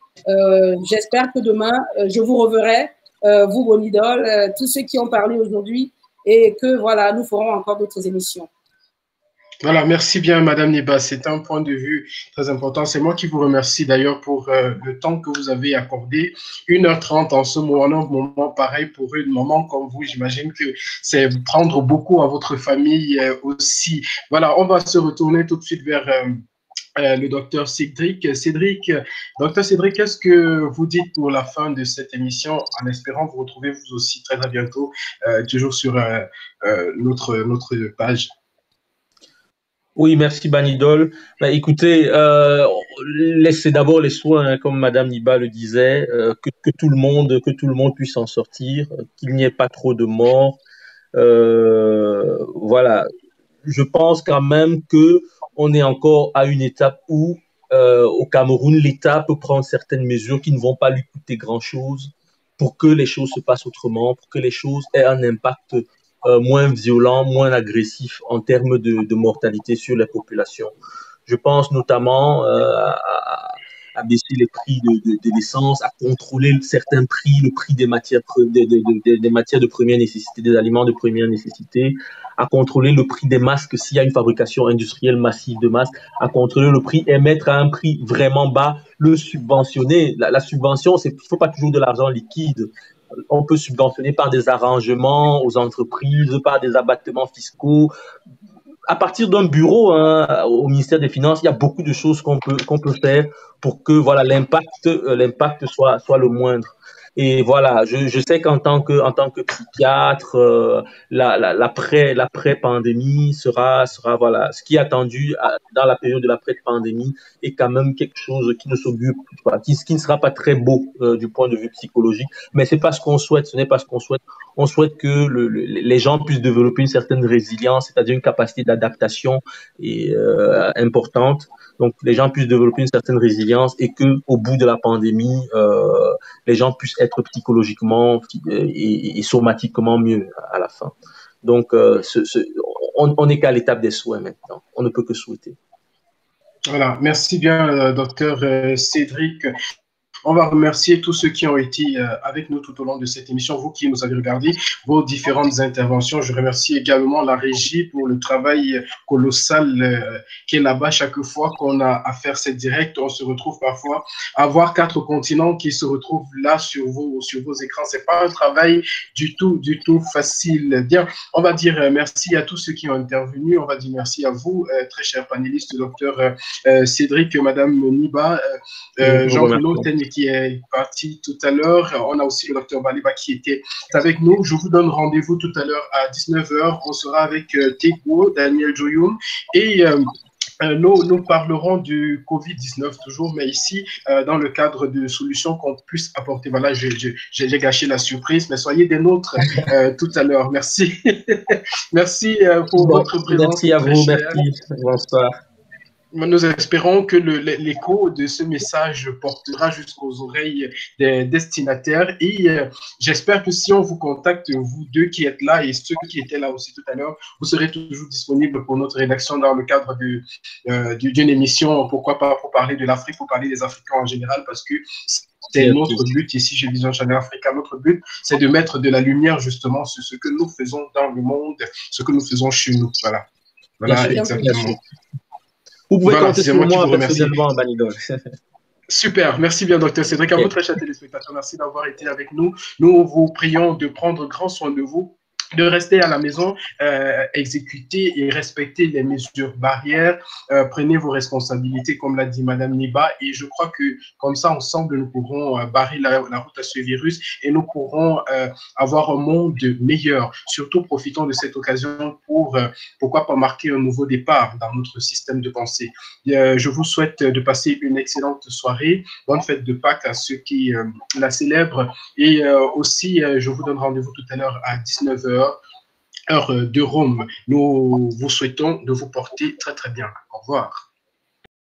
J'espère que demain, je vous reverrai, vous, vos idoles, tous ceux qui ont parlé aujourd'hui, et que voilà, nous ferons encore d'autres émissions. Voilà, merci bien, Madame Niba. C'est un point de vue très important. C'est moi qui vous remercie d'ailleurs pour le temps que vous avez accordé. 1h30 en ce moment, un moment pareil pour une maman comme vous. J'imagine que c'est prendre beaucoup à votre famille aussi. Voilà, on va se retourner tout de suite vers le docteur Cédric. Docteur Cédric, qu'est-ce que vous dites pour la fin de cette émission en espérant vous retrouver vous aussi très à bientôt, toujours sur notre page? Oui, merci Banidol. Écoutez, laissez d'abord les soins, hein, comme Madame Niba le disait, que tout le monde puisse en sortir, qu'il n'y ait pas trop de morts. Voilà. Je pense quand même que on est encore à une étape où, au Cameroun, l'État peut prendre certaines mesures qui ne vont pas lui coûter grand-chose pour que les choses se passent autrement, pour que les choses aient un impact moins violent, moins agressif en termes de mortalité sur les populations. Je pense notamment à baisser les prix de l'essence, à contrôler certains prix, le prix des matières de première nécessité, des aliments de première nécessité, à contrôler le prix des masques s'il y a une fabrication industrielle massive de masques, à contrôler le prix et mettre à un prix vraiment bas, le subventionner. La subvention, il ne faut pas toujours de l'argent liquide. On peut subventionner par des arrangements aux entreprises, par des abattements fiscaux. À partir d'un bureau au ministère des Finances, il y a beaucoup de choses qu'on peut faire pour que voilà l'impact soit le moindre. Et voilà, je sais qu'en tant que psychiatre, l'après-pandémie sera, voilà, ce qui est attendu dans la période de l'après-pandémie est quand même quelque chose qui ne s'augure pas, qui ne sera pas très beau du point de vue psychologique, mais c'est pas ce qu'on souhaite, ce n'est pas ce qu'on souhaite. On souhaite que les gens puissent développer une certaine résilience, c'est-à-dire une capacité d'adaptation importante. Donc, les gens puissent développer une certaine résilience et que, au bout de la pandémie, les gens puissent être psychologiquement et somatiquement mieux à la fin. Donc, on n'est qu'à l'étape des souhaits maintenant. On ne peut que souhaiter. Voilà, merci bien, docteur Cédric. On va remercier tous ceux qui ont été avec nous tout au long de cette émission, vous qui nous avez regardé vos différentes interventions. Je remercie également la régie pour le travail colossal qui est là-bas. Chaque fois qu'on a à faire cette direct, on se retrouve parfois à voir 4 continents qui se retrouvent là sur vos écrans. C'est pas un travail du tout facile. Bien, on va dire merci à tous ceux qui ont intervenu. On va dire merci à vous, très chers panélistes, docteur Cédric, madame Niba, Jean-Claude qui est parti tout à l'heure. On a aussi le docteur Baliba qui était avec nous. Je vous donne rendez-vous tout à l'heure à 19h. On sera avec Tegwo, Daniel Joyoum et nous parlerons du Covid-19 toujours, mais ici, dans le cadre de solutions qu'on puisse apporter. Voilà, j'ai gâché la surprise, mais soyez des nôtres tout à l'heure. Merci. Merci pour votre présence. Merci à vous, merci. Bonsoir. Nous espérons que l'écho de ce message portera jusqu'aux oreilles des destinataires et j'espère que si on vous contacte, vous deux qui êtes là et ceux qui étaient là aussi tout à l'heure, vous serez toujours disponibles pour notre rédaction dans le cadre d'une émission, pourquoi pas pour parler de l'Afrique, pour parler des Africains en général, parce que c'est notre but ici chez Vision Channel Africa. Notre but, c'est de mettre de la lumière justement sur ce que nous faisons dans le monde, ce que nous faisons chez nous. Voilà, voilà exactement. Vous pouvez compter sur moi personnellement, Banidol. Super, merci bien, docteur Cédric. À vous, très chers téléspectateurs, merci d'avoir été avec nous. Nous vous prions de prendre grand soin de vous, de rester à la maison, exécuter et respecter les mesures barrières. Prenez vos responsabilités, comme l'a dit Madame Niba, et je crois que comme ça, ensemble, nous pourrons barrer la route à ce virus et nous pourrons avoir un monde meilleur. Surtout, profitons de cette occasion pour, pourquoi pas, marquer un nouveau départ dans notre système de pensée. Je vous souhaite de passer une excellente soirée. Bonne fête de Pâques à ceux qui la célèbrent. Et aussi, je vous donne rendez-vous tout à l'heure à 19h. Heure de Rome. Nous vous souhaitons de vous porter très très bien. Au revoir.